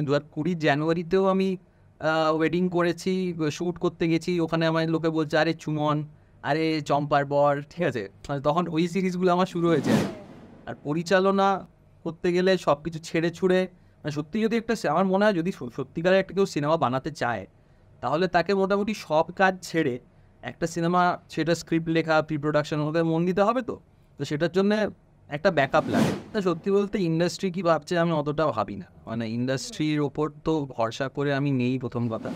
2020 জানুয়ারিতেও আমি ওয়েডিং করেছি, শ্যুট করতে গেছি, ওখানে আমার লোকে বলছে আরে চুমন, আরে চম্পার বর, ঠিক আছে, মানে তখন ওই সিরিজগুলো আমার শুরু হয়েছে। আর পরিচালনা করতে গেলে সব কিছু ছেড়ে ছুড়ে, মানে সত্যি যদি একটা আমার মনে হয় যদি সত্যিকারের একটা কেউ সিনেমা বানাতে চায় তাহলে তাকে মোটামুটি সব কাজ ছেড়ে একটা সিনেমা, সেটা স্ক্রিপ্ট লেখা, প্রি প্রোডাকশন ওদের মন দিতে হবে। তো সেটার জন্য একটা ব্যাকআপ লাগে। তা সত্যি বলতে ইন্ডাস্ট্রি কি ভাবছে আমি অতটা ভাবি না, মানে ইন্ডাস্ট্রির ওপর তো ভরসা করে আমি নেই প্রথম কথা।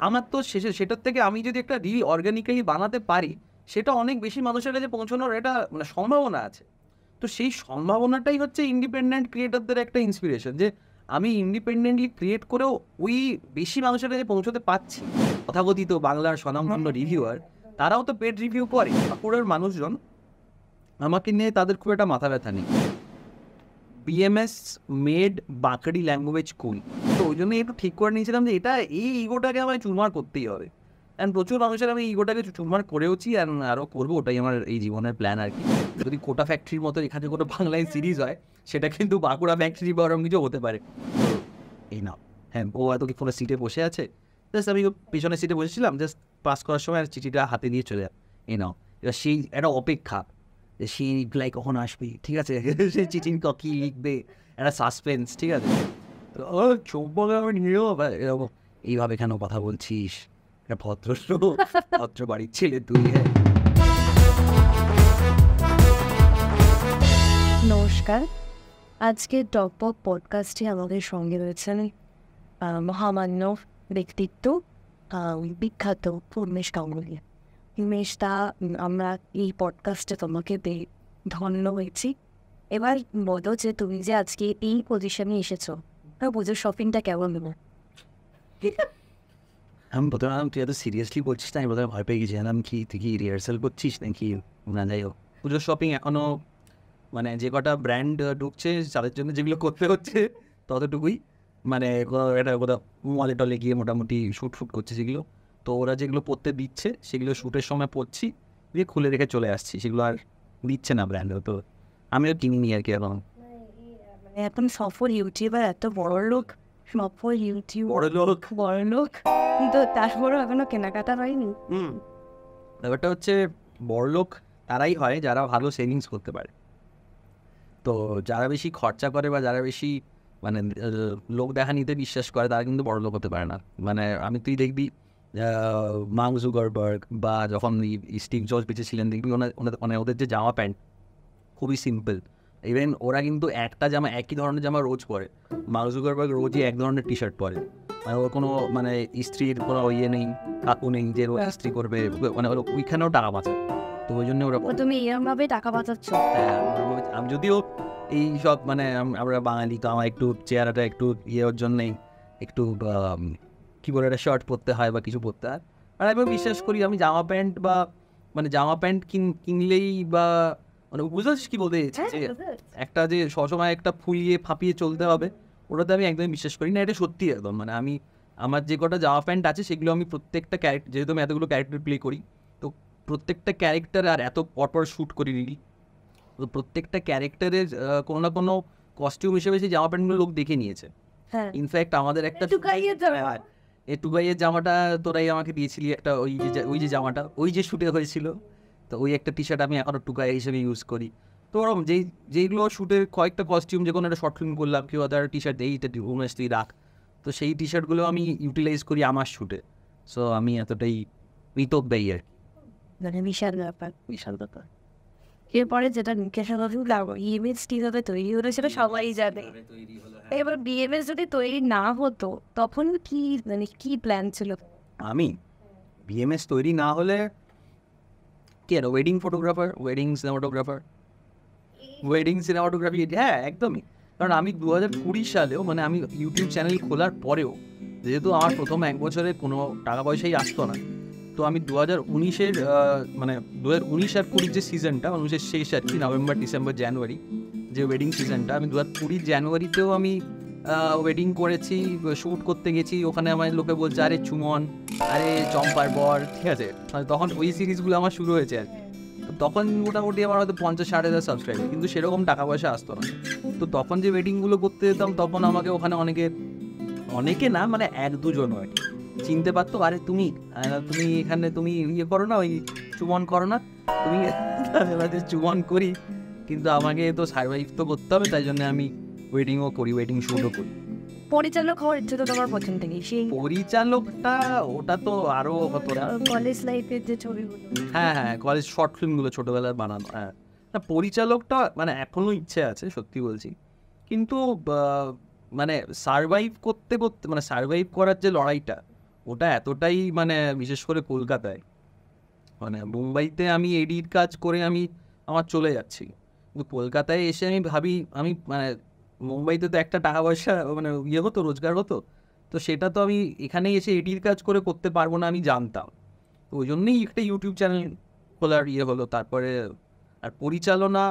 আমার তো সেটার থেকে আমি যদি একটা রিল অর্গানিক্যালি বানাতে পারি সেটা অনেক বেশি মানুষের কাছে পৌঁছানোর একটা মানে সম্ভাবনা আছে। তো সেই সম্ভাবনাটাই হচ্ছে ইন্ডিপেন্ডেন্ট ক্রিয়েটরদের একটা ইন্সপিরেশন, যে আমি ইন্ডিপেন্ডেন্টলি ক্রিয়েট করেও ওই বেশি মানুষের কাছে পৌঁছতে পারছি। তথাকথিত বাংলার স্বনামধন্য রিভিউয়ার তারাও তো পেড রিভিউ করে, বাঁকুড়ার মানুষজন আমাকে নিয়ে তাদের খুব একটা মাথা ব্যথা নেই। বিএমএস মেড বাঁকড়ি ল্যাঙ্গুয়েজ কুল, তো ওই জন্য একটু ঠিক করে নিয়েছিলাম যে এটা এই ইগোটাকে আমায় চুরমার করতেই হবে। অ্যান্ড প্রচুর মানুষের আমি ইগোটাকে চুরমার করেওছি, অ্যান্ড আরও করবো, ওটাই আমার এই জীবনের প্ল্যান আর কি। যদি কোটা ফ্যাক্টরির মতো এখানে কোনো বাংলায় সিরিজ হয় সেটা কিন্তু বাঁকুড়া ফ্যাক্টরি বা ওরকম কিছু হতে পারে। তো এই না, হ্যাঁ, ও এত কি কোনো সিটে বসে আছে, জাস্ট আমি পিছনের সিটে বসেছিলাম, জাস্ট পাস করার সময় আর চিঠিটা হাতে দিয়ে চলে যায়, এই নাও। এবার সেই একটা অপেক্ষা যে সেই রিপ্লাই কখন আসবে, ঠিক আছে, সে চিঠি কী লিখবে, একটা সাসপেন্স, ঠিক আছে। তো ও চৌম্বক আমি নিয়েও এরকম এইভাবে কেন কথা বলছিস, একটা ভদ্র বাড়ির ছেলে তুই। নমস্কার, আজকে টকবক পডকাস্টে আমাদের সঙ্গে রয়েছেন মহামান্য ব্যক্তিত্ব, বিখ্যাত উমেশ গাঙ্গুলি। উমেশ দা, আমরা এই পডকাস্টে তোমাকে পেয়ে ধন্য হয়েছি। এবার বলো যে তুমি যে আজকে এই পজিশনে এসেছো, পুজোর শপিংটা কেমন হলো? আমি প্রথমে তুই এত সিরিয়াসলি বলছিস না, আমি প্রথমে ভয় পেয়ে গেছিলাম কি তুই কি রিহার্সাল করছিস নাকি না। যাই হোক, পুজোর শপিং এখনও মানে যে কটা ব্র্যান্ড ঢুকছে তাদের জন্য যেগুলো করতে হচ্ছে ততটুকুই, মানে কোথাও মলে টলে গিয়ে মোটামুটি শ্যুট করছে সেগুলো। তো ওরা যেগুলো পরতে দিচ্ছে সেগুলো শ্যুটের সময় পরছি, দিয়ে খুলে রেখে চলে আসছি, সেগুলো আর দিচ্ছে না ব্র্যান্ডও। তো আমিও কিনিনি আর কি এখন। মানে এখন সফল ইউটিউবার, এত বড় লোক, সফল ইউটিউবার, বড় লোক, কিন্তু তারপরেও এখনো কেনাকাটা হয়নি। ব্যাপারটা হচ্ছে বড়লোক তারাই হয় যারা ভালো সেভিংস করতে পারে। তো যারা বেশি খরচা করে বা যারা বেশি মানে লোক দেখা নিতে বিশ্বাস করে তারা কিন্তু বড়লোক হতে পারে না। মানে তুই দেখবি মার্ক জুকারবার্গ বা যখন স্টিভ জবস বেঁচে ছিলেন দেখবি মানে ওদের যে জামা প্যান্ট খুবই সিম্পল। ইভেন ওরা কিন্তু একটা জামা, একই ধরনের জামা রোজ পরে। মার্ক জুকারবার্গ রোজই এক ধরনের টি শার্ট পরে, মানে ওর কোনো মানে স্ত্রীর কোনো ইয়ে নেই, কাকু নেই যে স্ত্রী করবে, মানে ওইখানেও টাকা বাঁচায়। তো ওই জন্য ওরা, তুমি এরমভাবে টাকা বাঁচাচ্ছ? আমি যদিও এই সব মানে আমরা বাঙালি, তো আমার একটু চেহারাটা একটু ইয়ের জন্যেই একটু কী বলে একটা শার্ট পরতে হয় বা কিছু পরতে হয়। আর আমি বিশ্বাস করি আমি জামা প্যান্ট বা মানে জামা প্যান্ট কিনলেই বা মানে বুঝেছিস কি বলতে চাইছি, যে একটা যে সবসময় একটা ফুলিয়ে ফাঁপিয়ে চলতে হবে ওটাতে আমি একদমই বিশ্বাস করি না। এটা সত্যি একদম, মানে আমার যে কটা জামা প্যান্ট আছে সেগুলো আমি প্রত্যেকটা ক্যারেক্টার, যেহেতু আমি এতগুলো ক্যারেক্টার প্লে করি, তো প্রত্যেকটা ক্যারেক্টার আর এত পরপর শ্যুট করি রিল, তো প্রত্যেকটা ক্যারেক্টারের কোনো না কোনো কস্টিউম হিসেবে সেই জামা প্যান্টগুলো লোক দেখে নিয়েছে। ইনফ্যাক্ট আমাদের একটা টুকাইয়ের জামাটা তোরাই আমাকে দিয়েছিলি, একটা ওই যে জামাটা ওই যে শ্যুটে হয়েছিল, তো ওই একটা টি শার্ট আমি এখনও টুকাই হিসেবে ইউজ করি। তো ওরকম যেইগুলো শ্যুটের কয়েকটা কস্টিউম, যে কোনো একটা শর্ট ফিল্ম করলাম, কেউ আদার টি শার্ট এইটা উমেশ তুই রাখ, তো সেই টি শার্টগুলো আমি ইউটিলাইজ করি আমার শ্যুটে। সো আমি এতটাই কৃতজ্ঞই আর কি। মানে বিশাল ব্যাপার। ব্যাপার। এরপরে যেটা মুকেশ ইমেজ কিভাবে তৈরি হলো সেটা সবাই জানে। এবার বিএমএস যদি তৈরি না হতো তখন কি মানে কি প্ল্যান ছিল? আমি বিএমএস তৈরি না হলে কি আর ওয়েডিং ফটোগ্রাফার, ওয়েডিং সিনেমাটোগ্রাফি, হ্যাঁ একদমই। কারণ আমি 2020 সালেও মানে আমি ইউটিউব চ্যানেল খোলার পরেও, যেহেতু আমার প্রথম 1 বছরে কোনো টাকা পয়সাই আসতো না, তো আমি 2019-এর মানে 2019 আর 20 যে সিজনটা, 19-এর শেষ আর কি, নভেম্বর ডিসেম্বর জানুয়ারি যে ওয়েডিং সিজনটা, আমি 2020 জানুয়ারিতেও আমি ওয়েডিং করেছি, শ্যুট করতে গেছি, ওখানে আমার লোকে বলছে আরে চুমন, আরে চম্পার বর, ঠিক আছে, তখন ওই সিরিজগুলো আমার শুরু হয়েছে আর কি। তো তখন মোটামুটি আমার হয়তো 50-60 সাবস্ক্রাইবার, কিন্তু সেরকম টাকা পয়সা আসতো না। তো তখন যে ওয়েডিংগুলো করতে যেতাম তখন আমাকে ওখানে অনেকে অনেকে না, মানে 1-2 জন আর কি চিনতে পারতো, আরে তুমি তুমি এখানে তুমি ইয়ে করো না, ওই চুমন করো না তুমি। চুমন করি, কিন্তু আমাকে তো সার্ভাইভ তো করতে হবে, তাই জন্য আমি ওয়েডিংও করি, ওয়েডিং শ্যুটও করি। পরিচালক হওয়ার ইচ্ছে তো তোমার প্রথম থেকেই, সেই পরিচালকটা ওটা তো আরো হতো না। কলেজ লাইফের যে ছবিগুলো। হ্যাঁ হ্যাঁ, কলেজ শর্ট ফিল্মগুলো ছোটবেলায় বানানো। হ্যাঁ, না পরিচালকটা মানে এখনো ইচ্ছে আছে, সত্যি বলছি, কিন্তু মানে সারভাইভ করতে করতে, মানে সারভাইভ করার যে লড়াইটা, ওটা এতটাই, মানে বিশেষ করে কলকাতায়, মানে মুম্বাইতে আমি এডিট কাজ করে আমার চলে যাচ্ছি, কিন্তু কলকাতায় এসে আমি ভাবি, আমি মানে মুম্বাইতে তো একটা টাকা পয়সা মানে ইয়ে হতো, রোজগার হতো, তো সেটা তো আমি এখানে এসে এডিট কাজ করে করতে পারবো না, আমি জানতাম। তো ওই জন্যই একটা ইউটিউব চ্যানেল খোলার ইয়ে হলো। তারপরে আর পরিচালনা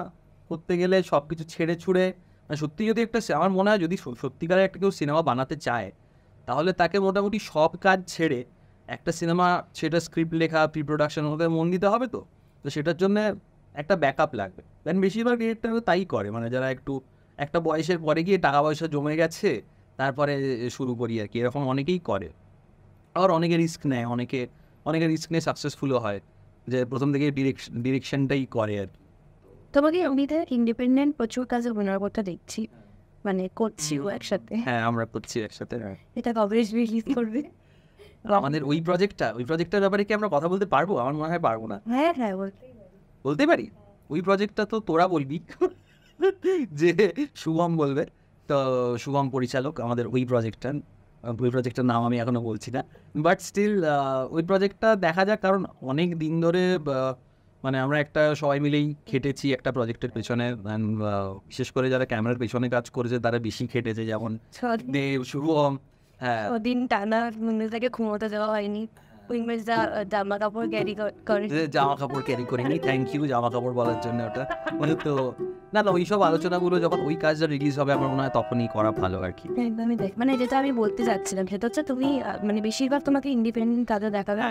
করতে গেলে সব কিছু ছেড়ে ছুড়ে, মানে সত্যি যদি একটা আমার মনে হয় যদি সত্যিকারের একটা কেউ সিনেমা বানাতে চায়, তাহলে তাকে মোটামুটি সব কাজ ছেড়ে একটা সিনেমা, সেটা স্ক্রিপ্ট লেখা, প্রি প্রোডাকশন, ওদের মন দিতে হবে। তো সেটার জন্য একটা ব্যাকআপ লাগবে। দেন বেশিরভাগ ডিরেক্টর তাই করে, মানে যারা একটু একটা বয়সের পরে গিয়ে টাকা পয়সা জমে গেছে, তারপরে শুরু করি আর কি, এরকম অনেকেই করে। আবার অনেকে রিস্ক নেয়, অনেকে রিস্ক নিয়ে সাকসেসফুলও হয়, যে প্রথম থেকে ডিরেকশনটাই করে আর কি। তোমাকে এমনিতে ইন্ডিপেন্ডেন্ট প্রচুর কাজে অভিনয় করতে দেখছি, মানে করছিও একসাথে। হ্যাঁ, আমরা করছি একসাথে। এটা কবে রিলিজ করবে? আমাদের ওই প্রজেক্টটার ব্যাপারে কি আমরা কথা বলতে পারবো? আমার মনে হয় পারবো না। হ্যাঁ হ্যাঁ, বলতে পারি। ওই প্রজেক্টটা তো তোরা বলবি, যে শুভম বলবে। তো শুভম পরিচালক আমাদের ওই প্রজেক্টটার নাম আমি এখনো বলছি না, বাট স্টিল ওই প্রজেক্টটা দেখা যাক, কারণ অনেক দিন ধরে মানে আমরা একটা সবাই মিলেই খেটেছি একটা প্রজেক্টের পেছনে। বিশেষ করে যারা ক্যামেরার পেছনে কাজ করেছে তারা বেশি খেটেছে, যেমন দেব, শুভম। হ্যাঁ, দিন টানা উইংমেজটাকে ঘুমোতে দেওয়া হয়নি, উইংমেজটা জামা কাপড় ক্যারি করে। জামা কাপড় ক্যারি করিনি, থ্যাংক ইউ জামা কাপড় বলার জন্য। ওটা মানে তো না, ওইসব আলোচনাগুলো যখন ওই কাজটা রিলিজ হবে, আমার মনে হয় তখনই করা ভালো আর কি। একদমই দেখ, মানে যেটা আমি বলতে চাচ্ছিলাম সেটা হচ্ছে তুমি মানে বেশিরভাগ তোমাকে ইন্ডিপেন্ডেন্ট কাজে দেখাবে।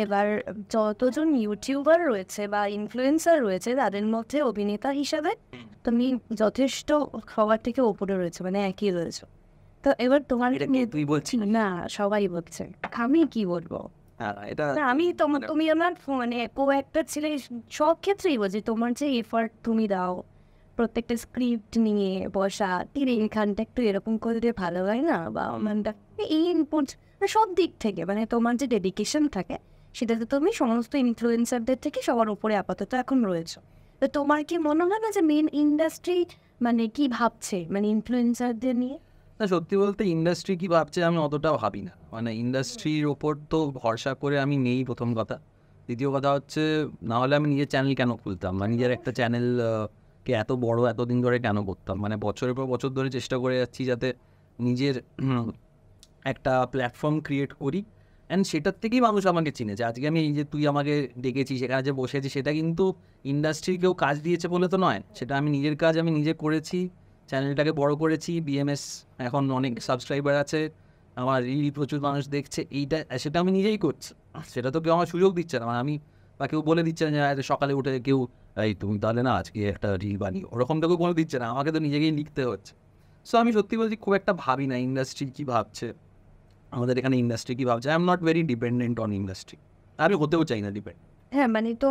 এবার যতজন ইউটিউবার রয়েছে বা ইনফ্লুয়েন্সার রয়েছে, তাদের মধ্যে অভিনেতা হিসাবে তুমি যথেষ্ট সবার থেকে ওপরে রয়েছে, মানে একই রয়েছে। তো এবার তোমার এটা কি তুই বলছিস? না, সবাই বলছে, আমি কি বলবো। হ্যাঁ, এটা না, আমি তুমি আমার মানে কো একটা ছেলে, সব ক্ষেত্রেই বলছি, তোমার যে এফার্ট তুমি দাও প্রত্যেকটা স্ক্রিপ্ট নিয়ে বসা, এখানটা একটু এরকম করলে ভালো হয় না, বা আমানটা এই ইনপুট, সব দিক থেকে মানে তোমার যে ডেডিকেশন থাকে, সেটাতে তুমি সমস্ত ইনফ্লুয়েন্সারদের থেকে সবার উপরে আপাতত এখন রয়েছে। তো তোমার কি মনে হয় না যে মেন ইন্ডাস্ট্রি মানে কি ভাবছে, মানে ইনফ্লুয়েন্সারদের নিয়ে? না, সত্যি বলতে ইন্ডাস্ট্রি কি ভাবছে আমি অতটাও ভাবি না। মানে ইন্ডাস্ট্রির ওপর তো ভরসা করে আমি নেই, প্রথম কথা। দ্বিতীয় কথা হচ্ছে, না হলে আমি নিজের চ্যানেল কেন খুলতাম, বা নিজের একটা চ্যানেল কে এত বড় এতদিন ধরে কেন করতাম? মানে বছরের পর বছর ধরে চেষ্টা করে যাচ্ছি যাতে নিজের একটা প্ল্যাটফর্ম ক্রিয়েট করি, অ্যান্ড সেটার থেকেই মানুষ আমাকে চিনেছে। আজকে আমি এই যে তুই আমাকে ডেকেছিস, সেখানে যে বসেছি, সেটা কিন্তু ইন্ডাস্ট্রির কেউ কাজ দিয়েছে বলে তো নয়, সেটা আমি নিজের কাজ আমি নিজে করেছি, চ্যানেলটাকে বড় করেছি, বিএমএস এখন অনেক সাবস্ক্রাইবার আছে, আমার রিল প্রচুর মানুষ দেখছে, সেটা আমি নিজেই করছি। সেটা তো কেউ আমার সুযোগ দিচ্ছে না, মানে আমি বা কেউ বলে দিচ্ছে না যে সকালে উঠে কেউ এই তুমি তাহলে না আজকে একটা রিল বানিয়ে, ওরকম তো কেউ বলে দিচ্ছে না, আমাকে তো নিজেকেই লিখতে হচ্ছে। সো আমি সত্যি বলছি খুব একটা ভাবি না ইন্ডাস্ট্রি কী ভাবছে, আমাদের এখানে ইন্ডাস্ট্রি কী ভাবছে। I am not very dependent on industry, আমি হতেও চাই না ডিপেন্ড। হ্যাঁ, মানে তো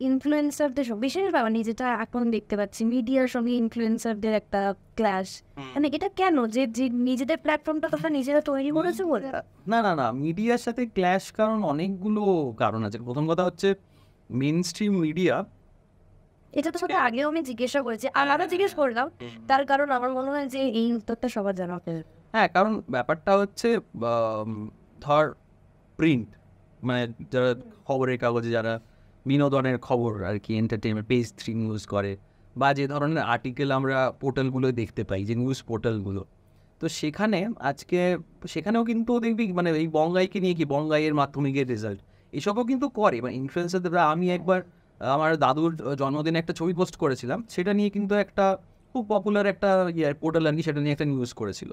ইনফ্লুয়েন্সারদের সঙ্গে বিশেষভাবে মানে যেটা এখন দেখতে পাচ্ছি, মিডিয়ার সঙ্গে ইনফ্লুয়েন্সারদের একটা ক্লাশ, মানে এটা কেন যে নিজেদের প্ল্যাটফর্মটা তোমরা নিজেরা তৈরি করেছো বলে? না না না, মিডিয়ার সাথে ক্ল্যাশ কারণ অনেকগুলো কারণ আছে। প্রথম কথা হচ্ছে মেন স্ট্রিম মিডিয়া, এটা তোমাকে আগেও আমি জিজ্ঞাসা করেছি, আলাদা জিজ্ঞেস করলাম, তার কারণ আমার মনে হয় যে এই উত্তরটা সবার জানা হবে। হ্যাঁ, কারণ ব্যাপারটা হচ্ছে ধর প্রিন্ট, মানে যারা খবরের কাগজে যারা বিনোদনের খবর আর কি, এন্টারটেনমেন্ট, পেজ 3 নিউজ করে, বা যে ধরনের আর্টিকেল আমরা পোর্টালগুলো দেখতে পাই, যে নিউজ পোর্টালগুলো, তো সেখানেও কিন্তু দেখবি মানে এই বঙ্গাইকে নিয়ে কি, বঙ্গাইয়ের মাধ্যমিকের রেজাল্ট এসবও কিন্তু করে, মানে ইনফ্লুয়েন্সারদের। আমি একবার আমার দাদুর জন্মদিনে একটা ছবি পোস্ট করেছিলাম, সেটা নিয়ে কিন্তু একটা খুব পপুলার একটা পোর্টাল আর কি, সেটা নিয়ে একটা নিউজ করেছিল।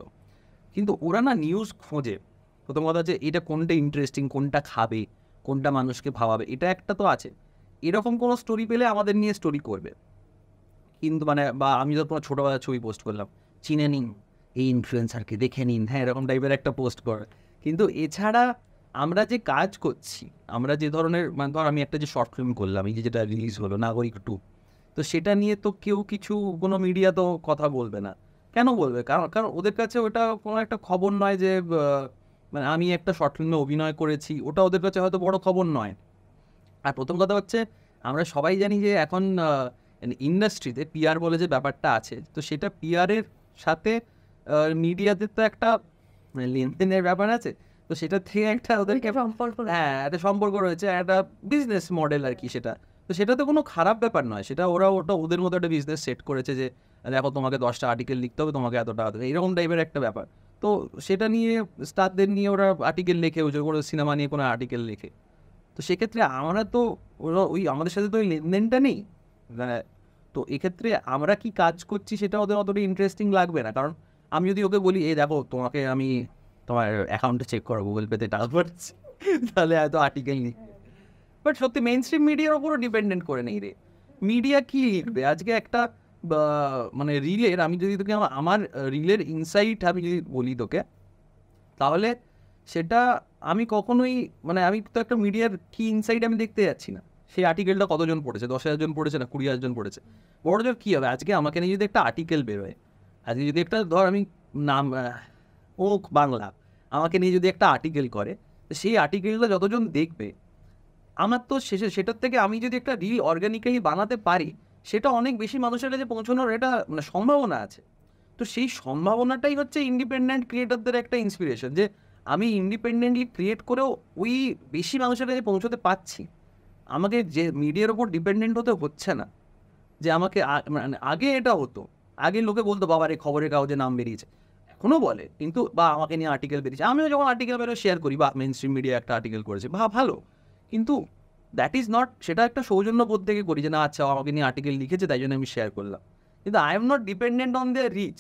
কিন্তু ওরা না নিউজ খোঁজে, প্রথম কথা হচ্ছে এটা কোনটা ইন্টারেস্টিং, কোনটা খাবে, কোনটা মানুষকে ভাবাবে, এটা একটা তো আছে। এরকম কোনো স্টোরি পেলে আমাদের নিয়ে স্টোরি করবে। কিন্তু মানে বা আমি যখন ছোটোবেলার ছবি পোস্ট করলাম, চিনে নিন এই ইনফ্লুয়েন্সারকে দেখে নিন, হ্যাঁ এরকম টাইপের একটা পোস্ট করে। কিন্তু এছাড়া আমরা যে কাজ করছি, আমরা যে ধরনের মানে ধর আমি একটা যে শর্ট ফিল্ম করলাম, এই যে যেটা রিলিজ হলো নাগরিক 2, তো সেটা নিয়ে তো কেউ কিছু কোনো মিডিয়া তো কথা বলবে না। কেন বলবে? কারণ কারণ ওদের কাছে ওটা কোনো একটা খবর নয় যে মানে আমি একটা শর্ট ফিল্মে অভিনয় করেছি, ওটা ওদের কাছে হয়তো বড় খবর নয়। আর প্রথম কথা হচ্ছে আমরা সবাই জানি যে এখন ইন্ডাস্ট্রিতে পিআর বলে যে ব্যাপারটা আছে, তো সেটা পিআরের সাথে মিডিয়াদের তো একটা লেনদেনের ব্যাপার আছে। তো সেটা থেকে একটা ওদেরকে সম্পর্ক হ্যাঁ একটা সম্পর্ক রয়েছে, একটা বিজনেস মডেল আর কি সেটা। তো সেটা তো কোনো খারাপ ব্যাপার নয়, সেটা ওটা ওদের মতো একটা বিজনেস সেট করেছে যে দেখো তোমাকে 10টা আর্টিকেল লিখতে হবে, তোমাকে এত টাকা দেবে, এরকম টাইপের একটা ব্যাপার। তো সেটা নিয়ে স্টারদের নিয়ে ওরা আর্টিকেল লেখে, ওই কোনো সিনেমা নিয়ে কোনো আর্টিকেল লেখে। তো সেক্ষেত্রে আমরা তো ওই আমাদের সাথে তো ওই লেনদেনটা নেই। তো এক্ষেত্রে আমরা কি কাজ করছি সেটা ওদের অতটা ইন্টারেস্টিং লাগবে না। কারণ আমি যদি ওকে বলি এই দেখো তোমাকে আমি তোমার অ্যাকাউন্টে চেক করো, গুগল পেতে টাকা পাঠাচ্ছি, তাহলে হয়তো আর্টিকেল লিখবে। বাট সত্যি মেইন স্ট্রিম মিডিয়ার ওপরও ডিপেন্ডেন্ট করে নেই রে। মিডিয়া কি লিখবে আজকে একটা মানে রিলের, আমি যদি তোকে আমার রিলের ইনসাইট আমি যদি বলি তোকে, তাহলে সেটা আমি কখনোই মানে আমি তো একটা মিডিয়ার কি ইনসাইট আমি দেখতে যাচ্ছি না। সেই আর্টিকেলটা কতজন পড়েছে, 10,000 জন পড়েছে না 20,000 জন পড়েছে, বড় জোর কী হবে। আজকে আমাকে নিয়ে যদি একটা আর্টিকেল বেরোয়, আজকে যদি একটা ধর আমি নাম ওক বাংলা আমাকে নিয়ে যদি একটা আর্টিকেল করে, তো সেই আর্টিকেলটা যতজন দেখবে আমার তো শেষে সেটার থেকে আমি যদি একটা রিল অর্গানিক্যালি বানাতে পারি, সেটা অনেক বেশি মানুষের কাছে পৌঁছানোর এটা মানে সম্ভাবনা আছে। তো সেই সম্ভাবনাটাই হচ্ছে ইন্ডিপেন্ডেন্ট ক্রিয়েটরদের একটা ইন্সপিরেশন, যে আমি ইন্ডিপেন্ডেন্টলি ক্রিয়েট করেও ওই বেশি মানুষের কাছে পৌঁছতে পারছি। আমাকে যে মিডিয়ার ওপর ডিপেন্ডেন্ট হতে হচ্ছে না। যে আমাকে মানে আগে এটা হতো, আগে লোকে বলতো বাবার এই খবরের কাগজে নাম বেরিয়েছে, এখনও বলে, কিন্তু বা আমাকে নিয়ে আর্টিকেল বেরিয়েছে, আমিও যখন আর্টিকেল বেরোয় শেয়ার করি, বা মেন স্ট্রিম মিডিয়া একটা আর্টিকেল করেছে বা ভালো, কিন্তু দ্যাট ইজ নট, সেটা একটা সৌজন্যবোধ থেকে করি যে না আচ্ছা আমাকে নিয়ে আর্টিকেল লিখেছে তাই জন্য আমি শেয়ার করলাম। কিন্তু I am not dependent on their reach,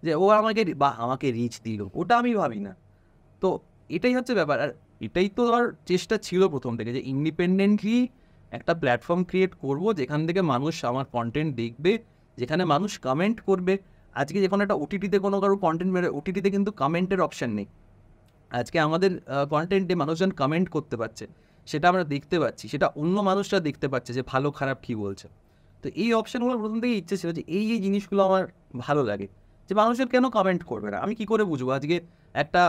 যে ও আমাকে বা আমাকে রিচ দিল, ওটা আমি ভাবি না। তো এটাই হচ্ছে ব্যাপার। আর এটাই তো ধর চেষ্টা ছিল প্রথম থেকে, যে ইন্ডিপেন্ডেন্টলি একটা প্ল্যাটফর্ম ক্রিয়েট করব যেখান থেকে মানুষ আমার কন্টেন্ট দেখবে, যেখানে মানুষ কমেন্ট করবে। আজকে যখন একটা ওটিটিতে কোনো কারো কন্টেন্ট বেরোয়, ওটিটিতে কিন্তু কমেন্টের অপশান নেই। আজকে আমাদের কন্টেন্টে মানুষজন কমেন্ট করতে পারছে, সেটা আমরা দেখতে পাচ্ছি, সেটা অন্য মানুষরা দেখতে পাচ্ছে যে ভালো খারাপ কী বলছে। তো এই অপশানগুলো প্রথম থেকেই ইচ্ছে ছিল যে এই জিনিসগুলো আমার ভালো লাগে, যে মানুষের কেন কমেন্ট করবে না। আমি কি করে বুঝবো আজকে একটা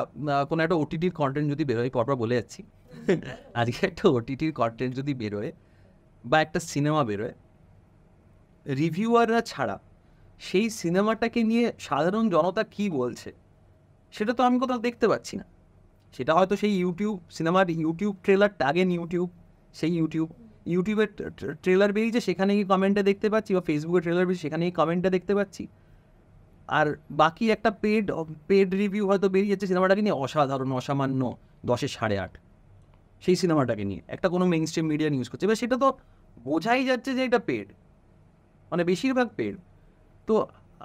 কোনো একটা ওটিটির কন্টেন্ট যদি বেরোয়, পরপর বলে যাচ্ছি, আজকে একটা ওটিটির কন্টেন্ট যদি বেরোয় বা একটা সিনেমা বেরোয়, রিভিউয়াররা ছাড়া সেই সিনেমাটাকে নিয়ে সাধারণ জনতা কি বলছে সেটা তো আমি কোথাও দেখতে পাচ্ছি না। সেটা হয়তো সেই সিনেমার ইউটিউব ট্রেলার ট্যাগেন সেই ইউটিউবের ট্রেলার বেরিয়েছে সেখানে গিয়ে কমেন্টে দেখতে পাচ্ছি, বা ফেসবুকে ট্রেলার বেরিয়েছে সেখানে গিয়ে কমেন্টে দেখতে পাচ্ছি। আর বাকি একটা পেড রিভিউ হয়তো বেরিয়েছে সিনেমাটাকে নিয়ে, অসাধারণ, অসামান্য, 10-এ 8.5 সেই সিনেমাটাকে নিয়ে একটা কোনো মেইন স্ট্রিম মিডিয়া নিউজ করছে, এবার সেটা তো বোঝাই যাচ্ছে যে এটা পেড, মানে বেশিরভাগ পেড। তো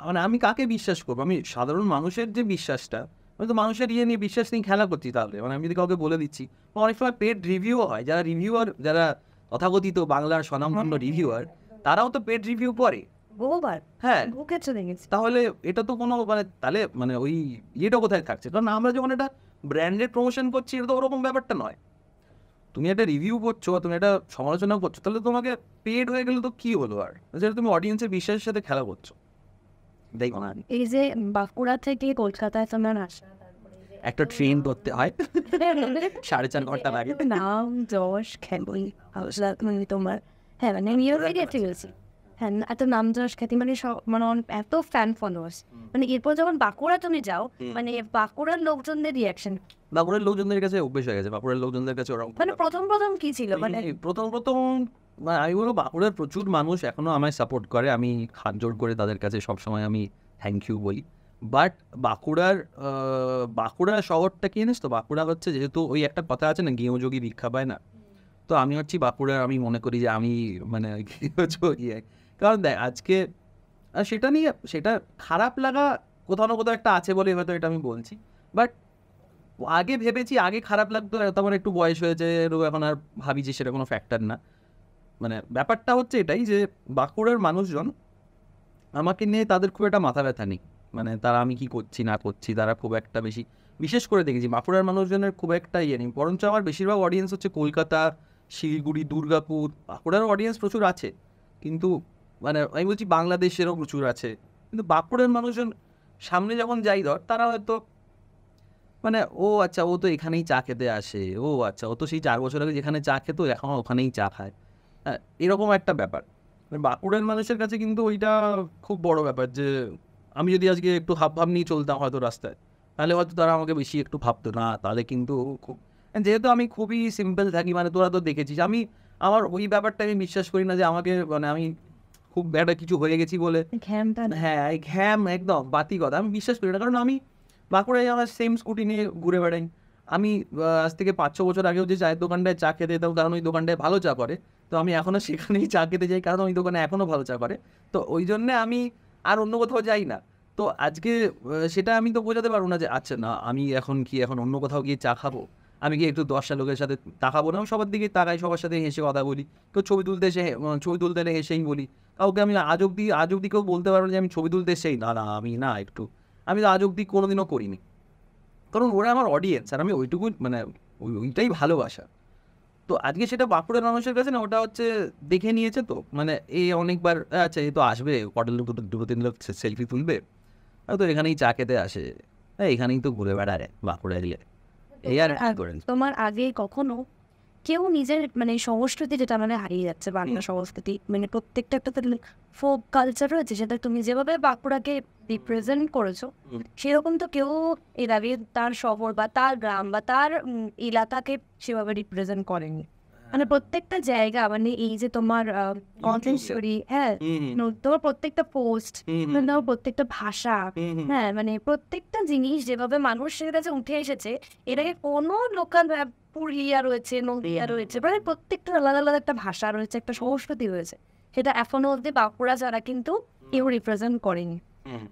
মানে আমি কাকে বিশ্বাস করবো? আমি সাধারণ মানুষের যে বিশ্বাসটা, আমি তো মানুষের নিয়ে বিশ্বাস নিয়ে খেলা করছি। তাহলে মানে আমি যদি কাউকে বলে দিচ্ছি, অনেক সময় পেড রিভিউও হয়, যারা রিভিউয়ার, যারা তথাকথিত বাংলার স্বনামধন্য রিভিউয়ার, তারাও তো পেড রিভিউ করে। বহুবার হ্যাঁ, বুকেছে দেখেছি। তাহলে এটা তো কোনো মানে তাহলে মানে ওই ইয়েটা কোথায় থাকছে? কারণ আমরা যখন এটা ব্র্যান্ডের প্রমোশন করছি, এটা তো ওরকম ব্যাপারটা নয়। তুমি একটা রিভিউ করছো, তুমি একটা সমালোচনা করছো, তাহলে তোমাকে পেড হয়ে গেলে তো কী হলো? আর যেটা তুমি অডিয়েন্সের বিশ্বাসের সাথে খেলা করছো। দেখো না, এই যে বাঁকুড়া থেকে কলকাতায় তোমার আসা, একটা ট্রেন ধরতে হয় 4.5 ঘন্টা লাগে। নাম যশ খ্যাতি মানে তোমার, হ্যাঁ মানে আমিও গেছে গেছি, হ্যাঁ এত নাম যশ খ্যাতি, মানে মানে এত ফ্যান ফলোয়ার্স, মানে এরপর যখন বাঁকুড়া তুমি যাও, মানে বাঁকুড়ার লোকজনদের রিয়াকশন, বাঁকুড়ার লোকজনদের কাছে অভ্যেস হয়ে গেছে, বাঁকুড়ার লোকজনদের কাছে ওরকম মানে প্রথম কি ছিল, মানে প্রথম আমি বলবো বাঁকুড়ার প্রচুর মানুষ এখনও আমায় সাপোর্ট করে, আমি হাত জোড় করে তাদের কাছে সবসময় আমি থ্যাংক ইউ বলি। বাট বাঁকুড়া শহরটা কি জানিস তো, বাঁকুড়া হচ্ছে যেহেতু ওই একটা কথা আছে না, গেঁয়োযোগী ভিক্ষা পায় না, তো আমি হচ্ছি বাঁকুড়ার, আমি মনে করি যে আমি মানে গেঁয়োযোগী। কারণ দেখ আজকে সেটা নিয়ে সেটা খারাপ লাগা কোথাও না কোথাও একটা আছে বলে হয়তো এটা আমি বলছি। বাট আগে ভেবেছি, আগে খারাপ লাগতো, তারপর একটু বয়স হয়েছে, এখন আর ভাবি যে সেটা কোনো ফ্যাক্টর না। মানে ব্যাপারটা হচ্ছে এটাই যে বাঁকুড়ার মানুষজন আমাকে নিয়ে তাদের খুব একটা মাথা ব্যথা নেই। মানে তারা আমি কি করছি না করছি তারা খুব একটা বেশি, বিশেষ করে দেখেছি বাঁকুড়ার মানুষজনের খুব একটা ইয়ে নেই, বরঞ্চ আমার বেশিরভাগ অডিয়েন্স হচ্ছে কলকাতা, শিলিগুড়ি, দুর্গাপুর। বাঁকুড়ার অডিয়েন্স প্রচুর আছে, কিন্তু মানে আমি বলছি বাংলাদেশেরও প্রচুর আছে, কিন্তু বাঁকুড়ার মানুষজন সামনে যখন যাই ধর তারা হয়তো মানে ও আচ্ছা ও তো এখানেই চা খেতে আসে, ও আচ্ছা ও তো সেই 4 বছর আগে যেখানে চা খেতো এখন ওখানেই চা খায়, হ্যাঁ এরকম একটা ব্যাপার। মানে বাঁকুড়ার মানুষের কাছে কিন্তু ওইটা খুব বড় ব্যাপার যে আমি যদি আজকে একটু হাব ভাব নিয়ে চলতাম হয়তো রাস্তায়, তাহলে হয়তো তারা আমাকে বেশি একটু ভাবতো না, তাহলে কিন্তু খুব, যেহেতু আমি খুবই সিম্পল থাকি, মানে তোরা তো দেখেছিস আমি আমার ওই ব্যাপারটা আমি বিশ্বাস করি না যে আমাকে মানে আমি খুব একটা কিছু হয়ে গেছি বলে, ঘ্যামটা না। হ্যাঁ এই ঘ্যাম একদম বাতি কথা আমি বিশ্বাস করি না, কারণ আমি বাঁকুড়ায় আমার সেম স্কুটি নিয়ে ঘুরে বেড়াই। আমি আজ থেকে 5-6 বছর আগেও যে চায়ের দোকানটায় চা খেতে যেতাম কারণ ওই দোকানটায় ভালো চা করে, তো আমি এখনও সেখানেই চা খেতে যাই কারণ ওই দোকানে এখনও ভালো চা করে, তো ওই জন্যে আমি আর অন্য কোথাও যাই না। তো আজকে সেটা আমি তো বোঝাতে পারবো না যে আচ্ছা না আমি এখন অন্য কোথাও গিয়ে চা খাবো, আমি কি একটু 10টা লোকের সাথে তাকাবো না, আমি সবার দিকে তাকাই, সবার সাথে হেসে কথা বলি, কেউ ছবি তুলতে এসে ছবি তুলতে এলে হেসেই বলি, কাউকে আমি আজ অব্দি কেউ বলতে পারবো যে আমি ছবি তুলতে এসেই না না আমি না একটু, আমি তো আজ অব্দি কোনোদিনও করিনি, কারণ ওরা আমার অডিয়েন্স আর আমি ওইটুকু মানে ওইটাই ভালোবাসা। তো আজকে সেটা বাঁকুড়ার মানুষের কাছে না ওটা হচ্ছে দেখে নিয়েছে, তো মানে এই অনেকবার আচ্ছা এ তো আসবে কটার লোক দুটো তিন লোক সেলফি তুলবে, তো এখানেই চা খেতে আসে, এখানেই তো ঘুরে বেড়ায় বাঁকুড়া এরিয়া, এই আর কি করেন। তোমার আগে কখনো কেউ নিজের মানে সংস্কৃতি যেটা মানে হারিয়ে যাচ্ছে, বাংলা সংস্কৃতি মানে প্রত্যেকটা একটা ফোক কালচার রয়েছে, সেটা তুমি যেভাবে বাঁকুড়াকে রিপ্রেজেন্ট করেছো সেরকম তো কেউ এর আগে তার শহর বা তার গ্রাম বা তার এলাকাকে সেভাবে রিপ্রেজেন্ট করেনি। মানে প্রত্যেকটা জায়গা মানে এই যে তোমার কন্টেন্ট স্টোরি, হ্যাঁ তোমার প্রত্যেকটা পোস্ট, তোমার প্রত্যেকটা ভাষা, হ্যাঁ মানে প্রত্যেকটা জিনিস যেভাবে মানুষের কাছে উঠে এসেছে, এটাকে কোনো লোকাল পুরুলিয়া রয়েছে, নদিয়া রয়েছে, মানে প্রত্যেকটা আলাদা আলাদা একটা ভাষা রয়েছে, একটা সংস্কৃতি রয়েছে, সেটা এখনো অব্দি বাঁকুড়া যারা কিন্তু কেউ রিপ্রেজেন্ট করেনি।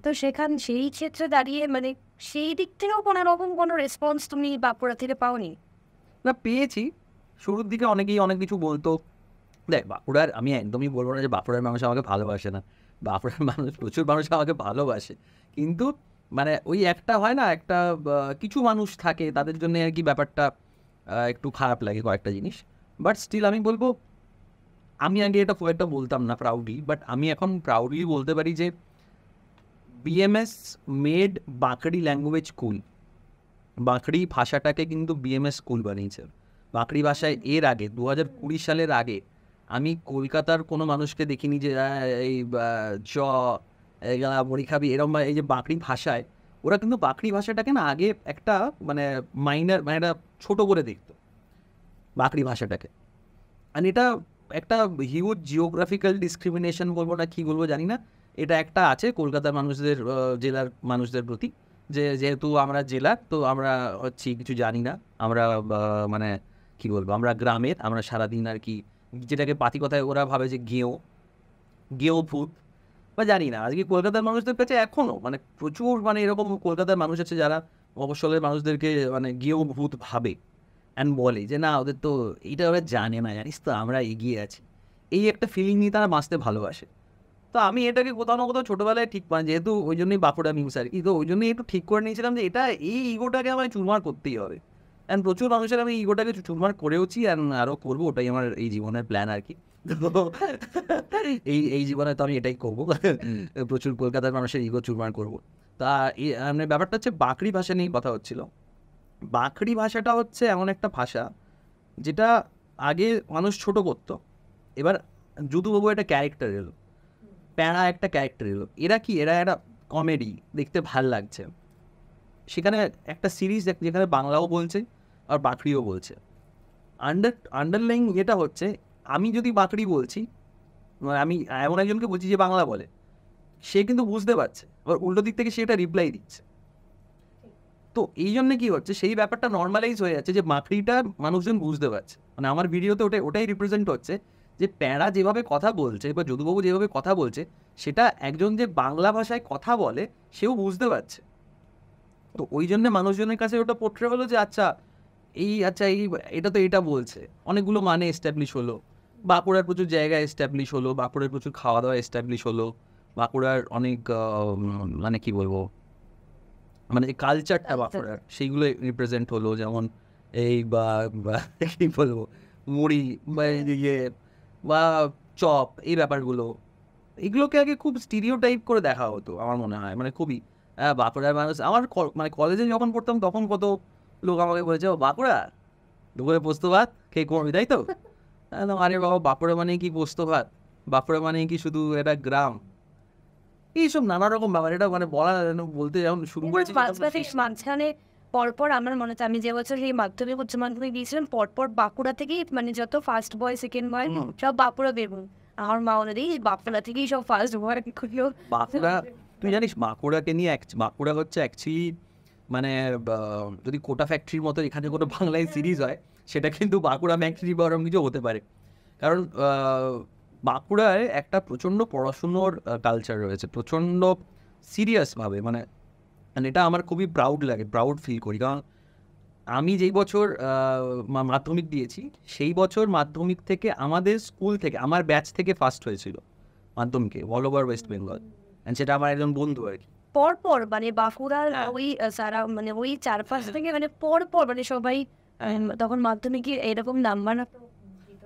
তো সেই ক্ষেত্রে দাঁড়িয়ে মানে সেই দিক থেকেও কোনো রকম কোনো রেসপন্স তুমি বাঁকুড়া থেকে পাওনি? না পেয়েছি, শুরুর দিকে অনেকেই অনেক কিছু বলতো, দেখ বাঁকুড়ার আমি একদমই বলবো না যে বাঁকুড়ার মানুষ আমাকে ভালোবাসে না, বাঁকুড়ার মানুষ প্রচুর মানুষ আমাকে ভালোবাসে, কিন্তু মানে ওই একটা হয় না একটা কিছু মানুষ থাকে তাদের জন্য আর কি ব্যাপারটা একটু খারাপ লাগে কয়েকটা জিনিস, বাট স্টিল আমি বলবো আমি আগে এটা খুব একটা বলতাম না প্রাউডলি, বাট আমি এখন প্রাউডলি বলতে পারি যে BMS made Bankri language school, Bankri ভাষাটাকে কিন্তু বিএমএস স্কুল বানিয়েছে। বাঁকড়ি ভাষায় এর আগে 2020 সালের আগে আমি কলকাতার কোনো মানুষকে দেখিনি যে এই চ বড়ি খাবি এরম, এই যে বাঁকড়ি ভাষায় ওরা কিন্তু বাঁকড়ি ভাষাটাকে না আগে একটা মানে মাইনার মানে একটা ছোটো করে দেখতো বাঁকড়ি ভাষাটাকে, আর এটা একটা হিউজ জিওগ্রাফিক্যাল ডিসক্রিমিনেশন বলবো না কী বলবো জানি না, এটা একটা আছে কলকাতার মানুষদের জেলার মানুষদের প্রতি, যে যেহেতু আমরা জেলার তো আমরা হচ্ছি কিছু জানি না, আমরা মানে কী বলবো আমরা গ্রামের, আমরা সারাদিন আর কি যেটাকে পাতি কথায় ওরা ভাবে যে গেঁয়ো ভূত বা জানি না, আজকে কলকাতার মানুষদের কাছে এখনও মানে প্রচুর মানে এরকম কলকাতার মানুষ আছে যারা মফস্বলের মানুষদেরকে মানে গেঁয়ো ভূত ভাবে অ্যান্ড বলে যে না ওদের তো এইটা ওরা জানে না, জানিস তো আমরা এগিয়ে আছি, এই একটা ফিলিং নিয়ে তারা বাঁচতে ভালোবাসে। তো আমি এটাকে কোথাও না কোথাও ছোটোবেলায় ঠিক মানে যেহেতু ওই জন্যই বাঁকুড়া নিউজ আর কি, তো ওই জন্যই একটু ঠিক করে নিয়েছিলাম যে এটা এই ইগোটাকে আমায় চুরমার করতেই হবে, অ্যান্ড প্রচুর মানুষের আমি ইগোটাকে চুরমার করেওছি অ্যান্ড আরও করবো, ওটাই আমার এই জীবনের প্ল্যান আর কি। তো এই জীবনে তো আমি এটাই করবো, প্রচুর কলকাতার মানুষের ইগো চুরমার করবো। তা মানে ব্যাপারটা হচ্ছে বাঁকড়ি ভাষা নিয়ে কথা হচ্ছিল। বাঁকড়ি ভাষাটা হচ্ছে এমন একটা ভাষা যেটা আগে মানুষ ছোট করতো, এবার যদুবাবু একটা ক্যারেক্টার এলো, প্যাঁড়া একটা ক্যারেক্টার এলো, এরা একটা কমেডি দেখতে ভাল লাগছে, সেখানে একটা সিরিজ যেখানে বাংলাও বলছে আর বাঁকড়িও বলছে, আন্ডারলাইন যেটা হচ্ছে আমি যদি বাঁকড়ি বলছি আমি এমন একজনকে বলছি যে বাংলা বলে, সে কিন্তু বুঝতে পারছে, আবার উল্টো দিক থেকে সে এটা রিপ্লাই দিচ্ছে, তো এই জন্য কি হচ্ছে সেই ব্যাপারটা নর্মালাইজ হয়ে যাচ্ছে যে বাঁকড়িটা মানুষজন বুঝতে পারছে, মানে আমার ভিডিওতে ওটাই রিপ্রেজেন্ট হচ্ছে যে প্যাঁড়া যেভাবে কথা বলছে বা যদুবাবু যেভাবে কথা বলছে সেটা একজন যে বাংলা ভাষায় কথা বলে সেও বুঝতে পারছে, তো ওই জন্য মানুষজনের কাছে ওটা পোট্রে হলো যে আচ্ছা এই এটা তো এটা বলছে, অনেকগুলো মানে এস্টাবলিশ হলো, বাঁকুড়ার প্রচুর জায়গা এস্টাবলিশ হলো, বাঁকুড়ার প্রচুর খাওয়া দাওয়া এস্টাবলিশ হলো, বাঁকুড়ার অনেক মানে কি বলবো, মানে কালচারটা বাঁকুড়ার সেইগুলো রিপ্রেজেন্ট হলো, যেমন এই বা কি বলবো মুড়ি বা ইয়ে বা চপ, এই ব্যাপারগুলো, এগুলোকে আগে খুব স্টিরিওটাইপ করে দেখা হতো আমার মনে হয়, মানে খুবই বাঁকুড়ার মানুষ। আমার মানে কলেজে যখন পড়তাম তখন কত লোক আমাকে বলেছে, ও বাঁকুড়া দুপুরে পোস্ত ভাত খেয়ে করবি, তাই তো? আরে বাবা, বাঁকুড়া মানে কি পোস্ত ভাত? বাঁকুড়া মানে কি শুধু একটা গ্রাম? এইসব নানা রকম ব্যাপার, এটা মানে বলতে যখন শুরু করেছি মাঝখানে পরপর আমার মনে হচ্ছে আমি যে বছর এই মাধ্যমিক উচ্চ মাধ্যমিক দিয়েছিলাম পরপর বাঁকুড়া থেকেই মানে যত ফার্স্ট বয় সেকেন্ড বয় সব বাঁকুড়া বেরোন। আমার মা ওনাদের বাঁকুড়া থেকেই সব ফার্স্ট বয় খুঁজলো। বাঁকুড়া, তুই জানিস বাঁকুড়াকে নিয়ে বাঁকুড়া হচ্ছে অ্যাকচুয়ালি মানে যদি কোটা ফ্যাক্টরির মতো এখানে কোনো বাংলায় সিরিজ হয়, সেটা কিন্তু বাঁকুড়া ফ্যাক্টরি বা ওরকম কিছু হতে পারে। কারণ বাঁকুড়ায় একটা প্রচণ্ড পড়াশুনোর কালচার রয়েছে, প্রচণ্ড সিরিয়াসভাবে, মানে এটা আমার খুবই প্রাউড লাগে, প্রাউড ফিল করি। কারণ আমি যেই বছর মাধ্যমিক দিয়েছি, সেই বছর মাধ্যমিক থেকে আমাদের স্কুল থেকে, আমার ব্যাচ থেকে ফার্স্ট হয়েছিল মাধ্যমিকে all over West Bengal, and সেটা আমার একজন বন্ধু আর কি। পরপর মানে বাঁকুড়ার ওই সারা মানে ওই চারপাশ থেকে মানে পরপর মানে সবাই তখন মাধ্যমিকে এরকম নাম্বার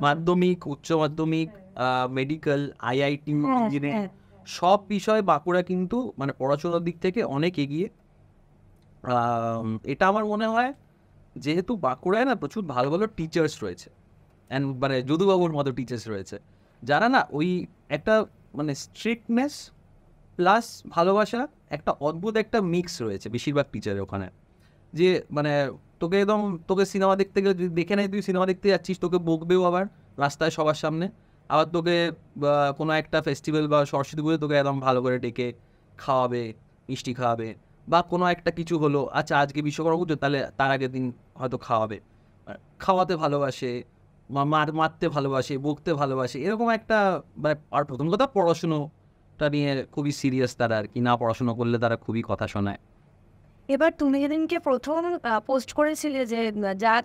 মাধ্যমিক, উচ্চ মাধ্যমিক, মেডিকেল, আইআইটি, ইঞ্জিনিয়ারিং, সব বিষয়ে বাঁকুড়া কিন্তু মানে পড়াশোনার দিক থেকে অনেক এগিয়ে। এটা আমার মনে হয় যেহেতু বাঁকুড়ায় না প্রচুর ভালো ভালো টিচার্স রয়েছে, অ্যান্ড মানে যদুবাবুর মতো টিচার্স রয়েছে, যারা না ওই একটা মানে স্ট্রিক্টনেস প্লাস ভালোবাসা, একটা অদ্ভুত একটা মিক্স রয়েছে বেশিরভাগ টিচারের ওখানে। যে মানে তোকে একদম, তোকে সিনেমা দেখতে গেলে যদি দেখে নেই তুই সিনেমা দেখতে যাচ্ছিস, তোকে বকবেও আবার রাস্তায় সবার সামনে, আবার তোকে কোনো একটা ফেস্টিভ্যাল বা সরস্বতী পুজো তোকে একদম ভালো করে ডেকে খাওয়াবে, মিষ্টি খাওয়াবে, বা কোনো একটা কিছু হলো, আচ্ছা আজকে বিশ্বকর্মা পুজো, তাহলে তার আগের দিন হয়তো খাওয়াবে, খাওয়াতে ভালোবাসে, মারতে ভালোবাসে, বকতে ভালোবাসে, এরকম একটা মানে। আর প্রথম কথা পড়াশুনোটা নিয়ে খুবই সিরিয়াস তারা আর কি, না পড়াশুনো করলে তারা খুবই কথা শোনায়। এবার তুমি যেদিনকে প্রথম পোস্ট করেছিলে যে যার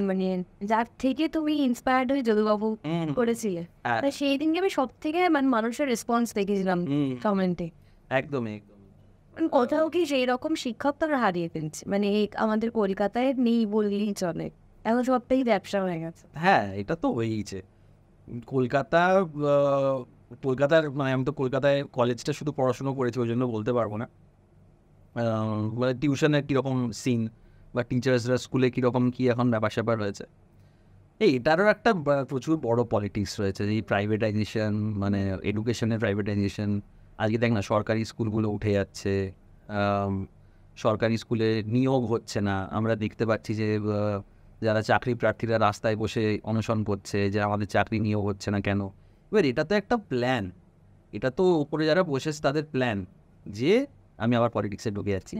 মানে যার থেকে তুমি ইন্সপায়ার্ড হয়ে যদুবাবু করেছিলে, সেই দিনকে আমি সব থেকে মানে মানুষের রেসপন্স দেখেছিলাম কমেন্টে। একদমই কোথাও কি সেই রকম শিক্ষক তারা হারিয়ে ফেলছে, মানে আমাদের কলকাতায় নেই বললেই চলে, এখন সবটাই ব্যবসা হয়ে গেছে। হ্যাঁ, এটা তো হয়েইছে। কলকাতার মানে আমি তো কলকাতায় কলেজটা শুধু পড়াশুনো করেছি, ওই জন্য বলতে পারবো না মানে টিউশনের কীরকম সিন বা টিচার্সরা স্কুলে কীরকম কী এখন ব্যাপার স্যাপার রয়েছে। এটারও একটা প্রচুর বড় পলিটিক্স রয়েছে, এই প্রাইভেটাইজেশন, মানে এডুকেশনের প্রাইভেটাইজেশন। আজকে দেখ না, সরকারি স্কুলগুলো উঠে যাচ্ছে, সরকারি স্কুলে নিয়োগ হচ্ছে না, আমরা দেখতে পাচ্ছি যে যারা চাকরি প্রার্থীরা রাস্তায় বসে অনশন করছে যে আমাদের চাকরি নিয়োগ হচ্ছে না কেন। এবার এটা তো একটা প্ল্যান, এটা তো উপরে যারা বসেছে তাদের প্ল্যান, যে আমি আবার পলিটিক্সে ঢুকে যাচ্ছি,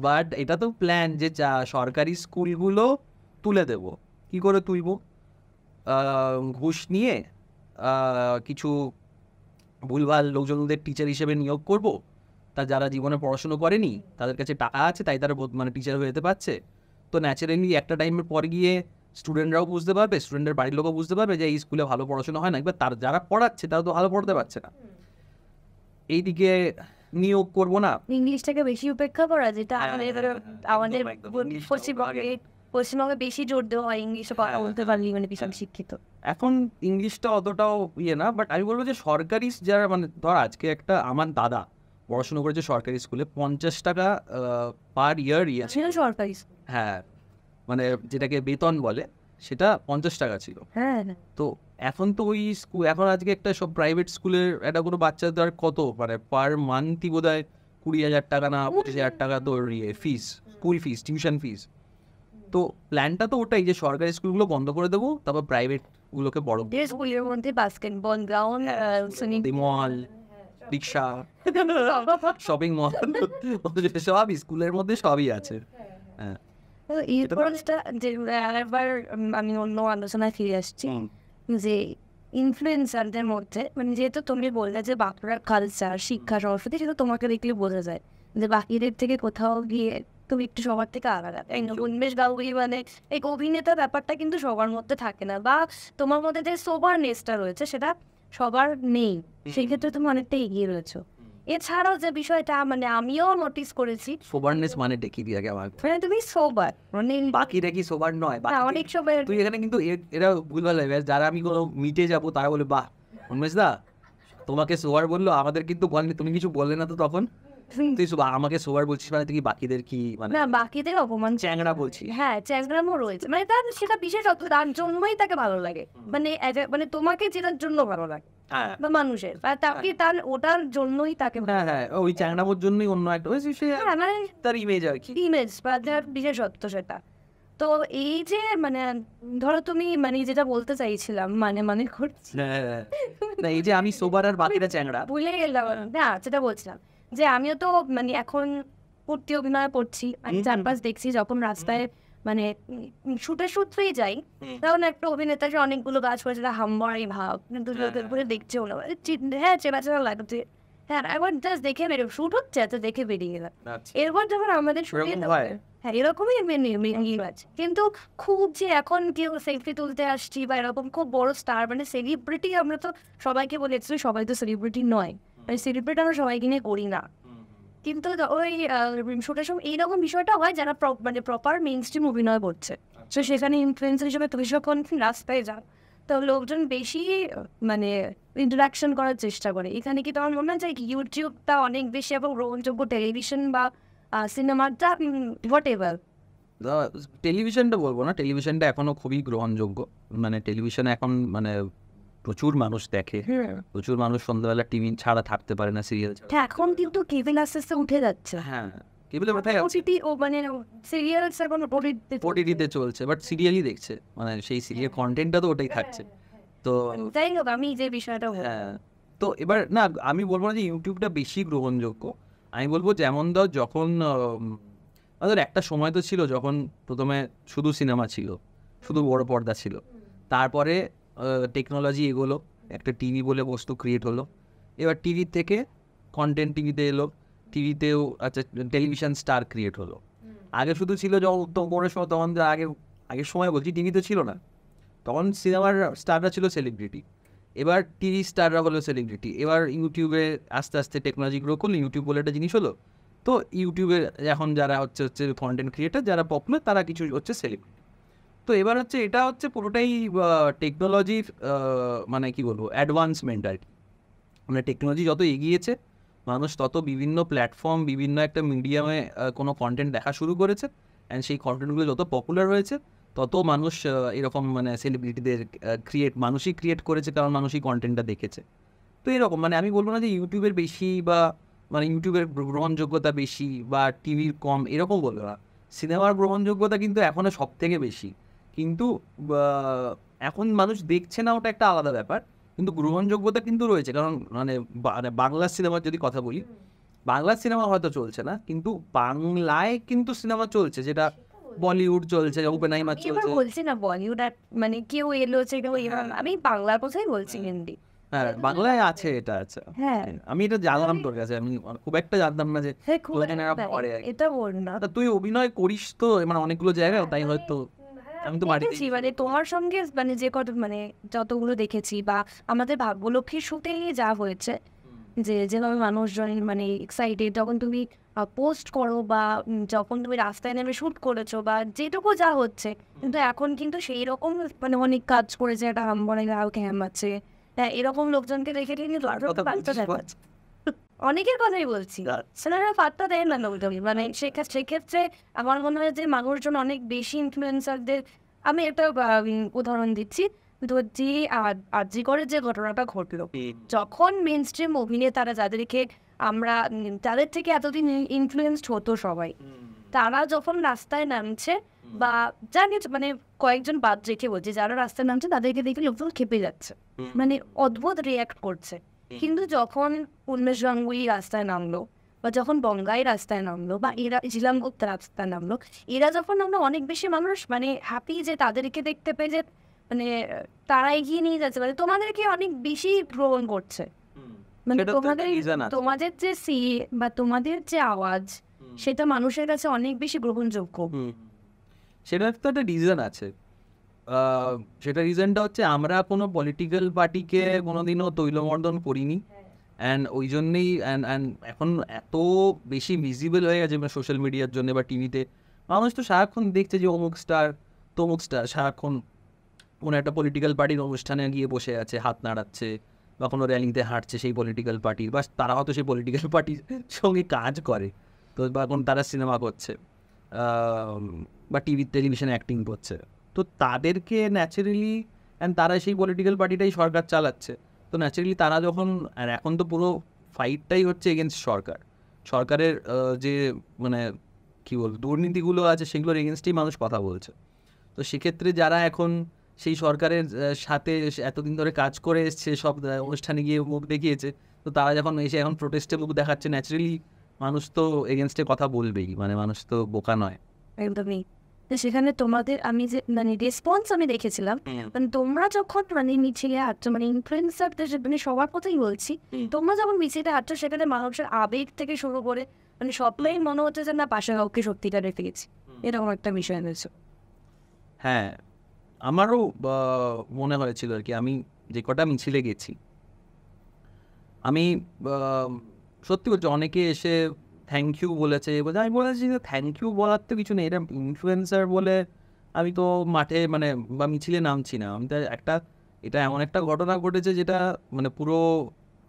বাট এটা তো প্ল্যান যে সরকারি স্কুলগুলো তুলে দেব। কি করে তুলব? ঘুষ নিয়ে কিছু ভুলভাল লোকজনদের টিচার হিসেবে নিয়োগ করব, তা যারা জীবনে পড়াশুনো করেনি তাদের কাছে টাকা আছে তাই তারা মানে টিচার হয়ে যেতে পারছে। তো ন্যাচারালি একটা টাইমের পর গিয়ে স্টুডেন্টরাও বুঝতে পারবে, স্টুডেন্টের বাড়ির লোকও বুঝতে পারবে যে এই স্কুলে ভালো পড়াশোনা হয় না, এবার তার যারা পড়াচ্ছে তারা তো ভালো পড়তে পারছে না, এইদিকে নিয়োগ করবো না। ইংলিশটাকে বেশি উপেক্ষা করা, যেটা আমাদের পশ্চিমবঙ্গে বেশি জোর দেওয়া হয়, ইংলিশে কথা বলতে পারলি মানে ভীষণ শিক্ষিত। এখন ইংলিশটা অতটাও ইয়ে না, বাট আমি বলবো যে সরকারি যারা মানে ধর আজকে একটা আমার দাদা পড়াশুনো করেছে সরকারি স্কুলে, 50 টাকা পার ইয়ার ইয়েছে সরকারি, হ্যাঁ, মানে যেটাকে বেতন বলে সেটা 50 টাকা ছিল। হ্যাঁ, তো এখন তো ওই স্কুল, এখন আজকে একটা সব প্রাইভেট স্কুলের একটা কোনো বাচ্চাদের কত মানে পার মান্থই বোধ হয় 20,000 টাকা না 25,000 টাকা তোর ইয়ে ফিস, স্কুল ফিস, টিউশন ফিস। তো প্ল্যানটা তো ওটাই যে সরকারি স্কুলগুলো বন্ধ করে দেবো, তারপর প্রাইভেটগুলোকে বড় স্কুলের মধ্যে বাস্কেটবল গ্রাউন্ড, মল, রিক্সা, শপিং মল, সব স্কুলের মধ্যে সবই আছে। হ্যাঁ, এরপরটা যে আরেকবার আমি অন্য আলোচনায় ফিরে আসছি যে ইনফ্লুয়েন্সারদের মধ্যে, মানে যেহেতু তুমি বললে যে বাঁকুড়ার কালচার, শিক্ষা, সংস্কৃতি, সেটা তোমাকে দেখলে বোঝা যায় যে বাকিদের থেকে কোথাও গিয়ে তুমি একটু সবার থেকে আলাদা। উন্মেষ গাঙ্গুলি মানে এই অভিনেতা ব্যাপারটা কিন্তু সবার মধ্যে থাকে না, বা তোমার মধ্যে যে সোবারনেসটা রয়েছে সেটা সবার নেই, সেই ক্ষেত্রে তুমি অনেকটা এগিয়ে রয়েছো। এছাড়াও যে বিষয়টা মানে আমিও নোটিস করেছি, সোবারনেস মানে কি দিয়ে আগে আমার মানে তুমি সোবার, মানে বাকিরা কি সোবার নয়? না, অনেক সময় তুই এখানে কিন্তু এরা ভুলভাল হবে, যারা আমি কোনো মিটে যাবো তারা বলে বাহ উন্মেশ দা তোমাকে সোবার বললো, আমাদের কিন্তু বলেনি, তুমি কিছু বললে না তো তখন, তুই আমাকে সোবার বলছিস মানে তুই কি বাকিদের কি মানে না, বাকিদের অপমান, চ্যাংড়া বলছিস? হ্যাঁ চ্যাংরামও রয়েছে, মানে তার সেটা বিশেষত তার জন্যই তাকে ভালো লাগে, মানে মানে তোমাকে যেটার জন্য ভালো লাগে হ্যাঁ বা মানুষের বা তাকে তার ওটার জন্যই তাকে হ্যাঁ হ্যাঁ, ওই চ্যাংড়াবোর জন্যই অন্য একটা ওই সে হ্যাঁ, মানে তার ইমেজ আর কি। ইমেজ বা যার বিশেষত্ব সেটা। তো এই যে মানে ধরো তুমি মানে যেটা বলতে চাইছিলাম মানে করছি হ্যাঁ, না এই যে আমি সোবার আর বাকিরা চ্যাংড়া। ভুলে গেলাম, না যেটা বলছিলাম যে আমিও তো মানে এখন পড়তে অভিনয় করছি, আমি চারপাশ দেখছি যখন রাস্তায় মানে শুটের সূত্রেই যাই, তখন একটা অভিনেতাকে অনেকগুলো গাছ করেছে, হাম্বারি ভাব কিন্তু ঘুরে দেখছেও না, হ্যাঁ চেনা চেনা লাগছে, হ্যাঁ একবার জাস্ট দেখে বেরিয়ে শুট হচ্ছে তো দেখে বেরিয়ে গেলাম। এরপর যখন আমাদের শুটিং হয় হ্যাঁ এরকমই আছে, কিন্তু খুব যে এখন কেউ সেলফি তুলতে আসছি বা এরকম খুব বড় স্টার মানে সেলিব্রিটি, আমরা তো সবাইকে বলি সবাই তো সেলিব্রিটি নয়, মানে সেলিব্রিটি আমরা সবাইকে নিয়ে করি না, কিন্তু ওই শুটের সময় এইরকম বিষয়টা হয় যারা মানে প্রপার মেইন স্ট্রিম অভিনয় করছে, তো সেখানে ইনফ্লুয়েন্সার হিসেবে তুমি যখন রাস্তায় যাও তো লোকজন বেশি মানে ইন্টারাকশন করার চেষ্টা করে। এখানে কি তোমার মনে হয় যে ইউটিউবটা অনেক বেশি এবং গ্রহণযোগ্য টেলিভিশন বা সিনেমাটা হোয়াট এভার? টেলিভিশনটা বলবো না, টেলিভিশনটা এখনো খুবই গ্রহণযোগ্য, মানে টেলিভিশনে এখন মানে প্রচুর মানুষ দেখে, প্রচুর মানুষ সন্ধ্যাবেলা টিভি ছাড়া থাকতে পারে না, সিরিয়াল ছাড়া। হ্যাঁ এখন কিন্তু কেবল আস্তে আস্তে উঠে যাচ্ছে, হ্যাঁ কেবলে কোথায় ওটিটি ও মানে সিরিয়ালস এখন ওটিটিতে চলছে, বাট সিরিয়ালই দেখছে, মানে সেই সিরিয়াল কন্টেন্টটা তো ওটাই থাকছে। তো যাই হোক আমি যে বিষয়টা হ্যাঁ, তো এবার না আমি বলবো না যে ইউটিউবটা বেশি গ্রহণযোগ্য, আমি বলবো যেমন ধর যখন ধর একটা সময় তো ছিল যখন প্রথমে শুধু সিনেমা ছিল, শুধু বড় পর্দা ছিল, তারপরে টেকনোলজি এগোলো, একটা টিভি বলে বস্তু ক্রিয়েট হলো, এবার টিভির থেকে কন্টেন্ট টিভিতে এলো, টিভিতেও আচ্ছা টেলিভিশন স্টার ক্রিয়েট হলো। আগে শুধু ছিল যখন কোনো সময়, তখন আগের সময় বলছি টিভি তো ছিল না, তখন সিনেমার স্টাররা ছিল সেলিব্রিটি, এবার টিভি স্টাররা হলো সেলিব্রিটি, এবার ইউটিউবে আস্তে আস্তে টেকনোলজি গ্রো করলো, ইউটিউব বলে একটা জিনিস হলো, তো ইউটিউবে এখন যারা হচ্ছে কন্টেন্ট ক্রিয়েটার যারা পপুলার তারা কিছু হচ্ছে সেলিব্রিটি। তো এবার হচ্ছে এটা হচ্ছে পুরোটাই টেকনোলজির মানে কি বলবো অ্যাডভান্সমেন্ট আর কি, মানে টেকনোলজি যত এগিয়েছে মানুষ তত বিভিন্ন প্ল্যাটফর্ম বিভিন্ন একটা মিডিয়ামে কোনো কন্টেন্ট দেখা শুরু করেছে, অ্যান্ড সেই কন্টেন্টগুলো যত পপুলার হয়েছে তত মানুষ এরকম মানে সেলিব্রিটিদের মানুষই ক্রিয়েট করেছে, কারণ মানুষই কন্টেন্টটা দেখেছে। তো এরকম মানে আমি বলবো না যে ইউটিউবের বেশি বা মানে ইউটিউবের গ্রহণযোগ্যতা বেশি বা টিভির কম, এরকম বলবো না, সিনেমার গ্রহণযোগ্যতা কিন্তু এখনও সব থেকে বেশি, কিন্তু এখন মানুষ দেখছে না ওটা একটা আলাদা ব্যাপার, কিন্তু গ্রহণযোগ্যতা কিন্তু রয়েছে, কারণ মানে বাংলা সিনেমার যদি কথা বলি, বাংলা সিনেমা হয়তো চলছে না কিন্তু বাংলায় কিন্তু সিনেমা চলছে, যেটা বলিউড চলছে, ওপেনহাইমার চলছে, বলছি না বলিউড আর মানে কেউ এলো কেউ আমি বাংলার কথাই বলছি, হিন্দি হ্যাঁ বাংলায় আছে, এটা আছে। হ্যাঁ আমি এটা জানলাম তোর কাছে, আমি খুব একটা জানতাম না যে এটা বল না। তুই অভিনয় করিস তো মানে অনেকগুলো জায়গায়, তাই হয়তো আমি তো দেখেছি মানে তোমার সঙ্গে মানে যে কত মানে যতগুলো দেখেছি বা আমাদের ভাগ্যলক্ষ্মীর শুতে যা হয়েছে, যে যেভাবে মানুষজন মানে এক্সাইটেড যখন তুমি পোস্ট করো বা যখন তুমি রাস্তায় নেমে শ্যুট করেছো বা যেটুকু যা হচ্ছে, কিন্তু এখন কিন্তু সেই রকম মানে অনেক কাজ করেছে, একটা হাম্বনে ক্যাম্প আছে, হ্যাঁ এরকম লোকজনকে দেখে কিন্তু অনেকের কথাই বলছি, সেনারা পাত্তা দেয় না লোকজন, মানে সেক্ষেত্রে আমার মনে হয় যে মানুষজন অনেক বেশি ইনফ্লুয়েন্সারদের, আমি একটা উদাহরণ দিচ্ছি, তো যে আজিকরের যে ঘটনাটা ঘটলো, যখন মেইন স্ট্রিম অভিনেতারা যাদেরকে আমরা তাদের থেকে এতদিন ইনফ্লুয়েন্সড হতো সবাই, তারা যখন রাস্তায় নামছে বা জানি মানে কয়েকজন বাদ রেখে বলছে যারা রাস্তায় নামছে তাদেরকে দেখে লোকজন খেপে যাচ্ছে, মানে অদ্ভুত রিয়াক্ট করছে, কিন্তু যখন উন্মেষ গাঙ্গুলি রাস্তায় নামলো বা যখন বঙ্গাই রাস্তায় নামলো বা এরা জিলাম গুপ্তা রাস্তায় নামলো, এরা যখন নামলো অনেক বেশি মানুষ মানে হ্যাপি যে তাদেরকে দেখতে পেয়ে যে মানে তারা এগিয়ে নিয়ে যাচ্ছে, মানে তোমাদেরকে অনেক বেশি গ্রহণ করছে, মানে তোমাদের যে বা তোমাদের যে আওয়াজ সেটা মানুষের কাছে অনেক বেশি গ্রহণযোগ্য। সেটা তো একটা রিজন আছে, সেটা রিজনটা হচ্ছে আমরা কোনো পলিটিক্যাল পার্টিকে কোনোদিনও তৈলমর্দন করিনি, অ্যান্ড ওই জন্যেই অ্যান্ড এখন এত বেশি ভিজিবল হয়ে গেছে সোশ্যাল মিডিয়ার জন্য বা টিভিতে, মানুষ তো সারাক্ষণ দেখছে যে অমুক স্টার তমুক স্টার সারাক্ষণ কোনো একটা পলিটিক্যাল পার্টির অনুষ্ঠানে গিয়ে বসে আছে, হাত নাড়াচ্ছে বা কোনো র্যালিতে হাঁটছে সেই পলিটিক্যাল পার্টির, বা তারা হয়তো সেই পলিটিক্যাল পার্টির সঙ্গে কাজ করে, তো বা কোনো তারা সিনেমা করছে বা টেলিভিশনে অ্যাক্টিং করছে, তো তাদেরকে ন্যাচারালি, অ্যান্ড তারা সেই পলিটিক্যাল পার্টিটাই সরকার চালাচ্ছে, তো ন্যাচারালি তারা যখন, আর এখন তো পুরো ফাইটটাই হচ্ছে এগেনস্ট সরকারের যে মানে কী বলবো দুর্নীতিগুলো আছে সেগুলোর এগেনস্টেই মানুষ কথা বলছে। তো সেক্ষেত্রে যারা এখন সেই সরকারের সাথে এতদিন ধরে কাজ করে এসছে, সব অনুষ্ঠানে গিয়ে মুখ দেখিয়েছে, তো তারা যখন এসে এখন প্রোটেস্টে মুখ দেখাচ্ছে, ন্যাচারালি মানুষ তো এগেনস্টে কথা বলবেই, মানে মানুষ তো বোকা নয়। একদমই। তো সেখানে তোমাদের আমি যে মানে রেসপন্স আমি দেখেছিলাম, মানে তোমরা যখন মানে মিছিলে হাঁটছো, মানে ইনফ্লুয়েন্সারদের মানে সবার কথাই বলছি, তোমরা যখন মিছিলে হাঁটছো সেখানে মানুষের আবেগ থেকে শুরু করে মানে সবটাই মনে হচ্ছে যে না পাশে কাউকে সত্যিকার রেখে গেছি, এরকম একটা বিষয় হয়েছে। হ্যাঁ, আমারও মনে হয়েছিল আর কি, আমি যে কটা মিছিলে গেছি, আমি সত্যি বলছি অনেকে এসে থ্যাংক ইউ বলেছে, আমি বলেছি যে থ্যাংক ইউ বলার তো কিছু নেই, এটা ইনফ্লুয়েন্সার বলে আমি তো মাঠে মানে বা মিছিলে নামছি না, আমি তো এটা এমন একটা ঘটনা ঘটেছে যেটা মানে পুরো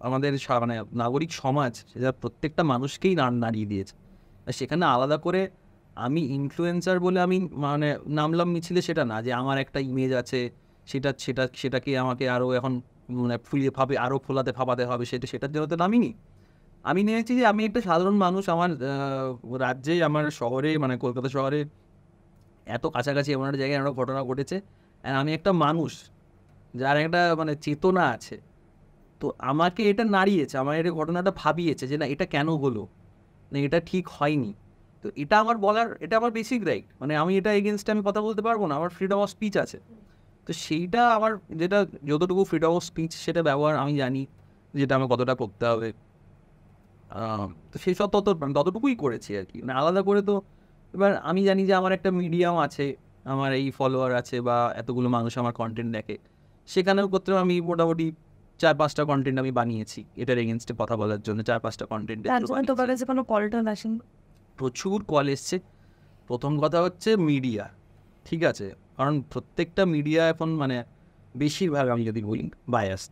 আমাদের মানে নাগরিক সমাজ সেটা প্রত্যেকটা মানুষকেই নাড়িয়ে দিয়েছে। আর সেখানে আলাদা করে আমি ইনফ্লুয়েন্সার বলে আমি মানে নামলাম মিছিলে, সেটা না যে আমার একটা ইমেজ আছে সেটাকে আমাকে আরও এখন মানে আরও ফাঁপাতে হবে, সেটার জন্য তো নামিনি। আমি নিয়েছি যে আমি একটা সাধারণ মানুষ, আমার রাজ্যে, আমার শহরে মানে কলকাতা শহরে এত কাছাকাছি এমন একটা জায়গায় একটা ঘটনা ঘটেছে, আর আমি একটা মানুষ যার একটা মানে চেতনা আছে, তো আমাকে এটা নাড়িয়েছে, আমার এটা ঘটনাটা ভাবিয়েছে যে না এটা কেন হলো, না এটা ঠিক হয়নি। তো এটা আমার বলার, এটা আমার বেসিক রাইট, মানে আমি এটা এগেনস্টে আমি কথা বলতে পারবো না, আমার ফ্রিডম অফ স্পিচ আছে। তো সেইটা আমার যেটা যতটুকু ফ্রিডম অফ স্পিচ সেটা ব্যবহার আমি জানি যেটা আমার কতটা করতে হবে, তো সেই সব ততটুকুই করেছি আর কি, মানে আলাদা করে তো এবার আমি জানি যে আমার একটা মিডিয়াম আছে, আমার এই ফলোয়ার আছে বা এতগুলো মানুষ আমার কন্টেন্ট দেখে, সেখানেও করতে আমি মোটামুটি 4-5টা কন্টেন্ট আমি বানিয়েছি এটার এগেনস্টে কথা বলার জন্য, 4-5টা কন্টেন্ট। তোমার কাছে কোনো কলটা আসেনি? প্রচুর কল এসছে। প্রথম কথা হচ্ছে মিডিয়া, ঠিক আছে, কারণ প্রত্যেকটা মিডিয়া এখন মানে বেশিরভাগ আমি যদি বলি বায়াসড,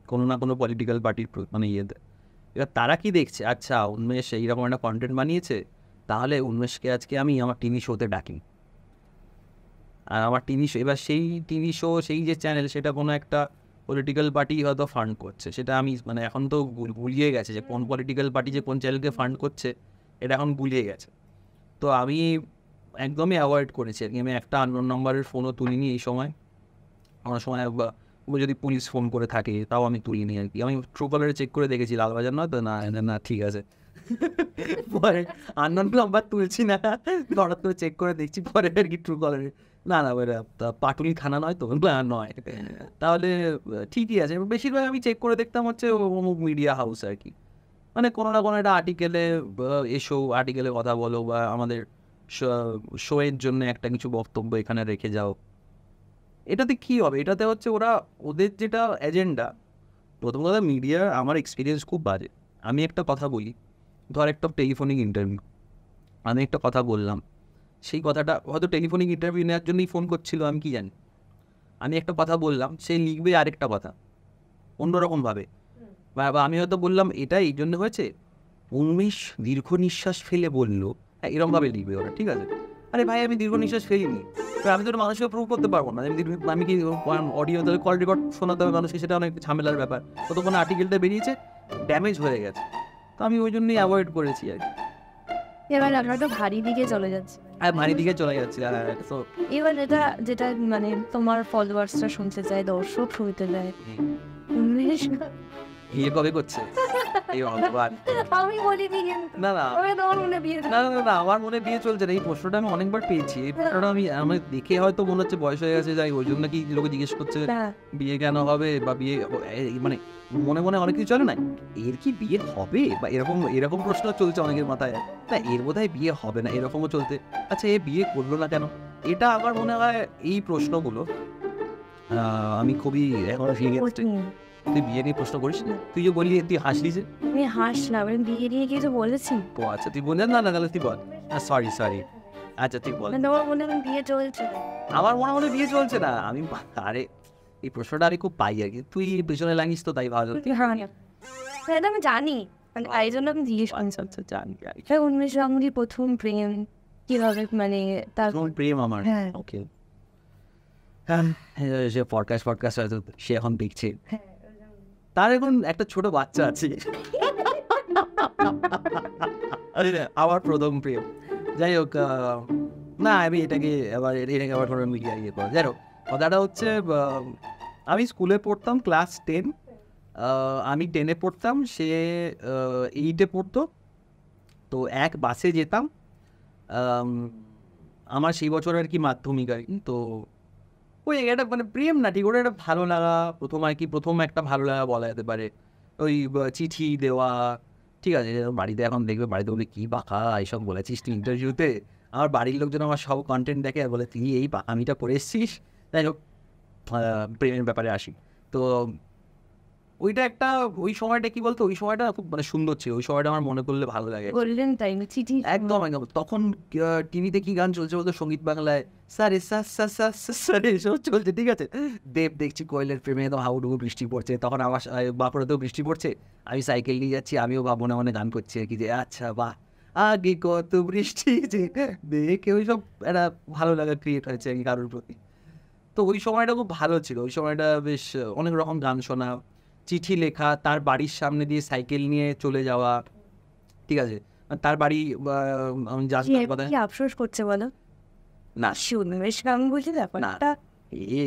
কোনো না কোনো পলিটিক্যাল পার্টির মানে ইয়েতে। এবার তারা কি দেখছে, আচ্ছা উন্মেষ এইরকম একটা কন্টেন্ট বানিয়েছে, তাহলে উন্মেষকে আজকে আমি আমার টিভি শোতে ডাকি, আর আমার টিভি শো, এবার সেই টিভি শো সেই যে চ্যানেল সেটা কোনো একটা পলিটিক্যাল পার্টি হয়তো ফান্ড করছে, সেটা আমি মানে এখন তো গুলিয়ে গেছে যে কোন পলিটিক্যাল পার্টি যে কোন চ্যানেলকে ফান্ড করছে এটা এখন গুলিয়ে গেছে। তো আমি একদমই অ্যাভয়েড করেছি আর কি, আমি একটা আননোন নম্বরের ফোনও তুলিনি এই সময়। আমার সময় যদি পুলিশ ফোন করে থাকে তাও আমি তুলিনি আর কি, আমি ট্রু কলারে চেক করে দেখেছি লালবাজার নয় তো, না ঠিক আছে, পরে আননোন নাম্বার তুলছি না, হঠাৎ করে চেক করে দেখছি পরে আর কি ট্রু কলারে, না পাটুলি থানা নয় তো, না নয়, তাহলে ঠিকই আছে। বেশিরভাগ আমি চেক করে দেখতাম হচ্ছে অমুক মিডিয়া হাউস আর কি, মানে কোনো না কোনো একটা আর্টিকেলে এসো, আর্টিকেলে কথা বলো বা আমাদের শোয়ের জন্য একটা কিছু বক্তব্য এখানে রেখে যাও। এটাতে কী হবে, এটাতে হচ্ছে ওদের যেটা এজেন্ডা। প্রথম কথা মিডিয়ার আমার এক্সপিরিয়েন্স খুব বাজে। আমি একটা কথা বলি, ধর একটা টেলিফোনিক ইন্টারভিউ, আমি একটা কথা বললাম, সেই কথাটা হয়তো টেলিফোনিক ইন্টারভিউ নেওয়ার জন্যই ফোন করছিল, আমি কি জানি। আমি একটা কথা বললাম, সে লিখবে আরেকটা কথা অন্যরকমভাবে, বা আমি হয়তো বললাম এটা এই জন্য হয়েছে, উন্মেষ দীর্ঘ নিঃশ্বাস ফেলে বললো, হ্যাঁ এরকমভাবে লিখবে ওরা, ঠিক আছে। আরে ভাই আমি দীর্ঘ নিঃশ্বাস ফেলিনি, আমি তো মানুষকে প্রুভ করতে পারবো না, আমি কি অডিও তাহলে কল রেকর্ড শোনাতে হবে মানুষকে, সেটা অনেক ঝামেলার ব্যাপার। ততক্ষণ আর্টিকেলটা বেরিয়েছে, ড্যামেজ হয়ে গেছে, তো আমি ওই জন্যই অ্যাভয়েড করেছি আর কি। এবার আমরা তো ভারী দিকে চলে যাচ্ছি, হ্যাঁ ভারী দিকে চলে যাচ্ছি। তো এবার যেটা মানে তোমার ফলোয়ার্সরা শুনতে চায়, দর্শক শুনতে চায়, উন্মেষ বিয়ে কবে করছে? এই ভগবান, আমি বলিনি না না তোমার মনে বিয়ে না না না আমার মনে বিয়ে চলছে না। এই প্রশ্নটা আমি অনেকবার পেয়েছি, এই প্রশ্নটা আমার দেখে হয়তো মনে হচ্ছে বয়স হয়ে গেছে, যাই ওই জন্য কি লোকে জিজ্ঞেস করছে বিয়ে কেন হবে, বা বিয়ে মানে মনে মনে অনেক কিছু চলে না, এর কি বিয়ে হবে, বা এরকম প্রশ্ন চলছে অনেকের মাথায়, না এর বোধহয় বিয়ে হবে না এরকমও চলতে। আচ্ছা এ বিয়ে করলো না কেন, এটা আমার মনে হয় এই প্রশ্নগুলো আমি খুবই এখন তুই বিয়ে নিয়ে প্রশ্ন করিস না, তুই যে বললি তুই হাসলি যে, আমি হাসলাম, আমি বিয়ে নিয়ে কিছু বলেছি? ও আচ্ছা তুই বললেন না, তাহলে তুই বল। সরি সরি, আচ্ছা তুই বল। তোমার মনে হয় বিয়ে চলছে? আমার মনে মনে বিয়ে চলছে না, আমি আরে এই প্রশ্নটা আমি খুব পাই আর কি, তুই পেছনে লাগিস তো তাই ভালো। সেটা আমি জানি, মানে এই জন্য আমি জিজ্ঞেস করছি। আচ্ছা জানি উন্মেষ গাঙ্গুলির প্রথম প্রেম কিভাবে, মানে তার প্রেম আমার, হ্যাঁ ওকে হ্যাঁ, সে পডকাস্ট হয়তো সে এখন দেখছে, তার এখন একটা ছোট বাচ্চা আছে। আমার প্রথম প্রেম, যাই হোক না আমি এটাকে আবার কোনো মিডিয়া ইয়ে করা, যাই হোক কথাটা হচ্ছে আমি স্কুলে পড়তাম ক্লাস 10, আমি 10-এ পড়তাম, সে 8-এ পড়তো, তো এক বাসে যেতাম। আমার সেই বছর আর কি মাধ্যমিক আর কি, তো ওই একটা মানে প্রেম না ঠিক, ওটা একটা ভালো লাগা, প্রথম একটা ভালো লাগা বলা যেতে পারে। ওই চিঠি দেওয়া, ঠিক আছে, বাড়িতে এখন দেখবে, বাড়িতে বলে কী বাঁকা এইসব বলেছিস তুই ইন্টারভিউতে, আমার বাড়ির লোকজন আমার সব কন্টেন্ট দেখে আর বলে তুই এই বাঁকামিটা করে এসছিস। যাই হোক প্রেমের ব্যাপারে আসি, তো ওইটা একটা, ওই সময়টা কি বলতো, ওই সময়টা খুব মানে সুন্দর ছিল, ওই সময়টা আমার মনে করলে ভালো লাগে। বললেন তাই, চিঠি একদম একদম, তখন টিভিতে কি গান চলছে বলতো, সঙ্গীত বাংলায় সারে সারে এসব চলছে, ঠিক আছে, দেব দেখছি কোয়েলের প্রেমে, তো হাউডুবু বৃষ্টি পড়ছে, তখন আমার বাঁকুড়াতেও বৃষ্টি পড়ছে, আমি সাইকেল নিয়ে যাচ্ছি, আমিও মনে মনে গান করছি আর কি, যে আচ্ছা বাহ আগে কত বৃষ্টি, যে দেখে ওই সব একটা ভালো লাগা ক্রিয়েট হয়েছে আর কি কারোর প্রতি। তো ওই সময়টা খুব ভালো ছিল, ওই সময়টা বেশ অনেক রকম গান শোনা, চিঠি লেখা, তার বাড়ির সামনে দিয়ে সাইকেল নিয়ে চলে যাওয়া, ঠিক আছে, তার বাড়ি আমি জানতাম কথা কি আফসোস করছে বলো না, উন্মেষ গাঙ্গুলি ব্যাপারটা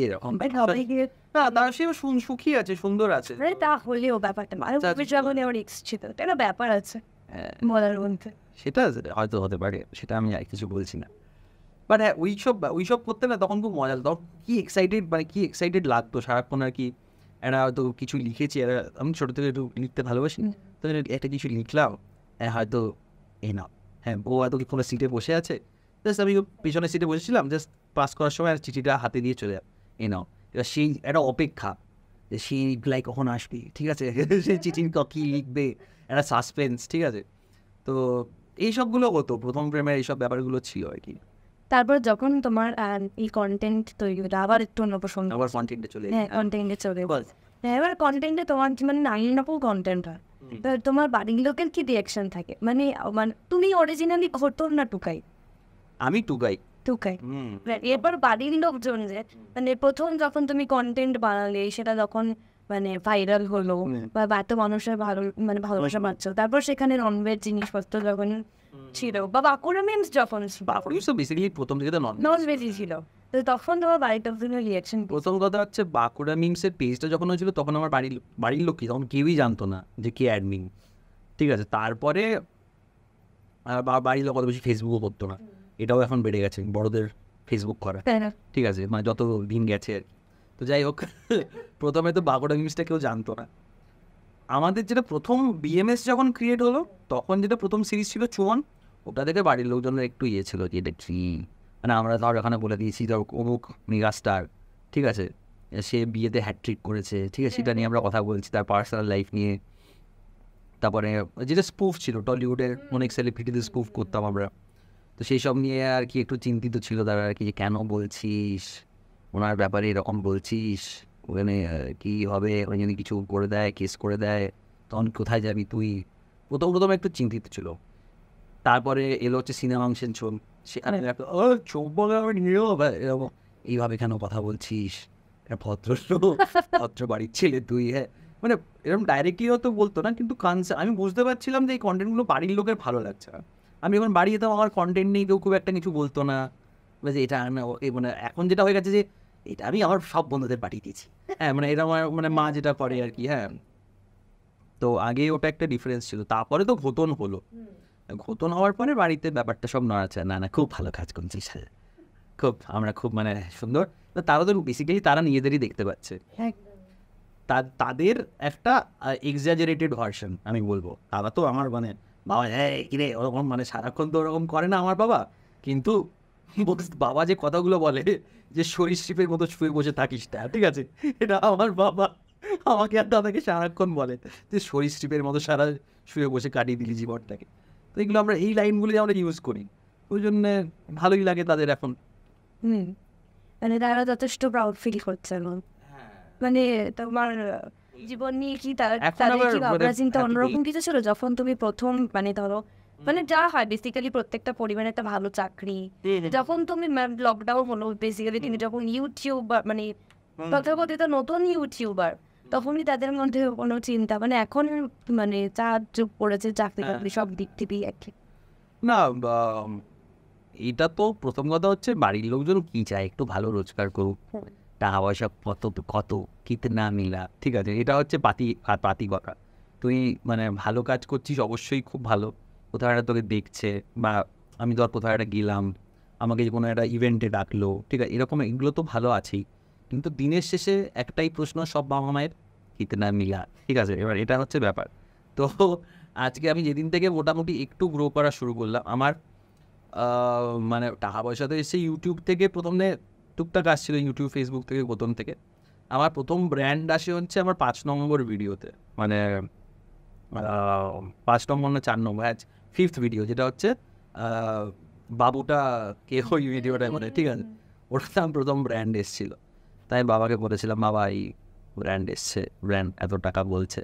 এরকম সবাই গিয়ে না, তার সে সুখী আছে, সুন্দর আছে, তা হলেও ব্যাপারটা উন্মেষ গাঙ্গুলি আমার এক্স ছিল, একটা ব্যাপার আছে বলার মধ্যে, সেটা হয়তো হতে পারে, সেটা আমি আর কিছু বলছি না, বাট হ্যাঁ ওইসব করতে না তখন খুব মজা, তখন কি এক্সাইটেড লাগতো সারাক্ষণ আর কি। এরা হয়তো কিছু লিখেছি, আমি ছোটো থেকে একটু লিখতে ভালোবাসি, তো একটা কিছু লিখলাম, হ্যাঁ হয়তো না, হ্যাঁ ও হয়তো কোনো সিটে বসে আছে, জাস্ট আমি পিছনের সিটে বসেছিলাম, জাস্ট পাস করার সময় আর চিঠিটা হাতে দিয়ে চলে যাও, নাও, এবার সেই একটা অপেক্ষা যে সেই রিপ্লাই কখন আসবে, ঠিক আছে, সেই চিঠি কী লিখবে, একটা সাসপেন্স, ঠিক আছে, তো এইসবগুলো হতো, প্রথম প্রেমের এইসব ব্যাপারগুলো ছিল আর কি। তারপর যখন তোমার এই কন্টেন্ট তৈরি হলো, আবার একটু অন্য প্রসঙ্গ, আবার কন্টেন্টে চলে, হ্যাঁ কন্টেন্টে চলে, এবার কন্টেন্টে তোমার মানে নানান রকম কন্টেন্ট হয়, তো তোমার বাড়ির লোকের কি রিয়াকশন থাকে, মানে তুমি অরিজিনালি ঘটন না টুকাই? আমি টুকাই। এরপর বাড়ির লোকজন যে মানে প্রথম যখন তুমি কন্টেন্ট বানালে, সেটা যখন মানে ভাইরাল হলো বা এত মানুষের মানে ভালোবাসা পাচ্ছ, তারপর সেখানে ননভেজ জিনিসপত্র যখন ছিল, বা বাঁকুড়া মিমস যখন বেসিক্যালি প্রথম থেকে তো ননভেজই ছিল, তো তখন তোমার বাড়ির লোকজনের রিয়াকশন? প্রথম কথা হচ্ছে বাঁকুড়া মিমসের পেজটা যখন হয়েছিল, তখন আমার বাড়ির লোক কি, তখন কেউই জানতো না যে কে অ্যাডমিন, ঠিক আছে, তারপরে বাড়ির লোক অত বেশি ফেসবুকও করতো না, এটাও এখন বেড়ে গেছে বড়দের ফেসবুক করা, ঠিক আছে, মানে যত দিন গেছে আর কি। তো যাই হোক, প্রথমে তো বাঁকুড়া মিমসটা কেউ জানতো না। আমাদের যেটা প্রথম বিএমএস যখন ক্রিয়েট হলো, তখন যেটা প্রথম সিরিজ ছিল চুমন, ওটা দেখে বাড়ির লোকজনের একটু ইয়ে ছিল যে এটা কি, মানে আমরা ধর এখানে বলে দিয়েছি ধর অমুক মেগাস্টার, ঠিক আছে, সে বিয়েতে হ্যাট্রিক করেছে, ঠিক আছে, সেটা নিয়ে আমরা কথা বলছি, তার পার্সোনাল লাইফ নিয়ে। তারপরে যেটা স্পুফ ছিল, টলিউডের অনেক সেলিব্রিটিদের স্পুফ করতাম আমরা, তো সেই সব নিয়ে আর কি একটু চিন্তিত ছিল তারা আর কি, যে কেন বলছিস ওনার ব্যাপারে এরকম বলছিস, ওখানে কী হবে, ওই যদি কিছু করে দেয়, কেস করে দেয়, তখন কোথায় যাবি তুই, প্রথম একটু চিন্তিত ছিল। তারপরে এলো হচ্ছে সিনেমা অংশের চোল, সেখানে এইভাবে কেন কথা বলছিস, ভদ্র বাড়ির ছেলে তুই, হ্যাঁ, মানে এরকম ডাইরেক্টলিও তো বলতো না, কিন্তু আমি বুঝতে পারছিলাম যে এই কন্টেন্টগুলো বাড়ির লোকের ভালো লাগছে না। আমি যখন বাড়ি যেতাম, আমার কন্টেন্ট নেই, কেউ খুব একটা কিছু বলতো না, যে এটা মানে এখন যেটা হয়ে গেছে যে এটা আমি আমার সব বন্ধুদের পাঠিয়ে দিয়েছি, হ্যাঁ, মানে এটা আমার মানে মা যেটা করে আর কি, হ্যাঁ, তো আগে ওটা একটা ডিফারেন্স ছিল। তারপরে তো ঘোতন হলো, ঘোতন হওয়ার পরে বাড়িতে ব্যাপারটা সব নড়াচ্ছে, না খুব ভালো কাজ করছিস, আমরা খুব মানে সুন্দর, তারা তো বেসিক্যালি তারা নিজেদেরই দেখতে পাচ্ছে, তাদের একটা এক্সাজারেটেড ভার্সন আমি বলবো। তারা তো আমার মানে বাবা হ্যাঁ কিরে ওরকম মানে সারাক্ষণ তো ওরকম করে না আমার বাবা, কিন্তু বাবা যে কথাগুলো বলে যে সরীসৃপের মতো শুয়ে বসে থাকিস না, ঠিক আছে, এটা আমার বাবা আমাকে আর দাদাকে সারাক্ষণ বলে যে সরীসৃপের মতো সারা শুয়ে বসে কাটিয়ে দিলি জীবনটাকে। তো এগুলো আমরা এই লাইনগুলো আমরা ইউজ করি, ওই জন্যে ভালোই লাগে তাদের এখন। মানে তারা যথেষ্ট প্রাউড ফিল করছে এখন। মানে তোমার জীবন নিয়ে কি তাদের কি ভাবনা চিন্তা অন্যরকম কিছু ছিল যখন তুমি প্রথম মানে ধরো মানে যা হয় বেসিক্যালি প্রত্যেকটা পরিবারে একটা ভালো চাকরি, যখন তুমি লকডাউন হলো বেসিক্যালি তুমি যখন ইউটিউবার মানে তথাকথিত নতুন ইউটিউবার, তখনই তাদের মধ্যে কোনো চিন্তা মানে এখন মানে চার যুগ পড়েছে চাকরি বাকরি সব দিক থেকেই একই না এটা তো প্রথম কথা হচ্ছে বাড়ির লোকজন কি চায়, একটু ভালো রোজগার করুক, টাকা পয়সা কত কত কিতনা মিলা, ঠিক আছে, এটা হচ্ছে পাতি কথা। তুই মানে ভালো কাজ করছিস অবশ্যই খুব ভালো, কোথাও একটা তোকে দেখছে, বা আমি ধর কোথাও একটা গেলাম আমাকে কোনো একটা ইভেন্টে ডাকলো, ঠিক আছে, এরকম এগুলো তো ভালো আছেই, কিন্তু দিনের শেষে একটাই প্রশ্ন সব বাবা মায়ের, কিতনা মিলা, ঠিক আছে, এবার এটা হচ্ছে ব্যাপার। তো আজকে আমি যেদিন থেকে মোটামুটি একটু গ্রো করা শুরু করলাম, আমার মানে টাকা পয়সা তো এসে ইউটিউব থেকে প্রথমে টুকটাক আসছিল, ইউটিউব ফেসবুক থেকে প্রথম থেকে। আমার প্রথম ব্র্যান্ড আসে হচ্ছে আমার 5 নম্বর ভিডিওতে, মানে 5 নম্বর না 4 নম্বর, 5th ভিডিও, যেটা হচ্ছে বাবুটা কে ওই ভিডিওটায়, মানে ঠিক আছে, ওটাতে আমার প্রথম ব্র্যান্ড এসেছিলো। তাই বাবাকে বলেছিলাম, বাবা এই ব্র্যান্ড এসছে, ব্র্যান্ড এত টাকা বলছে,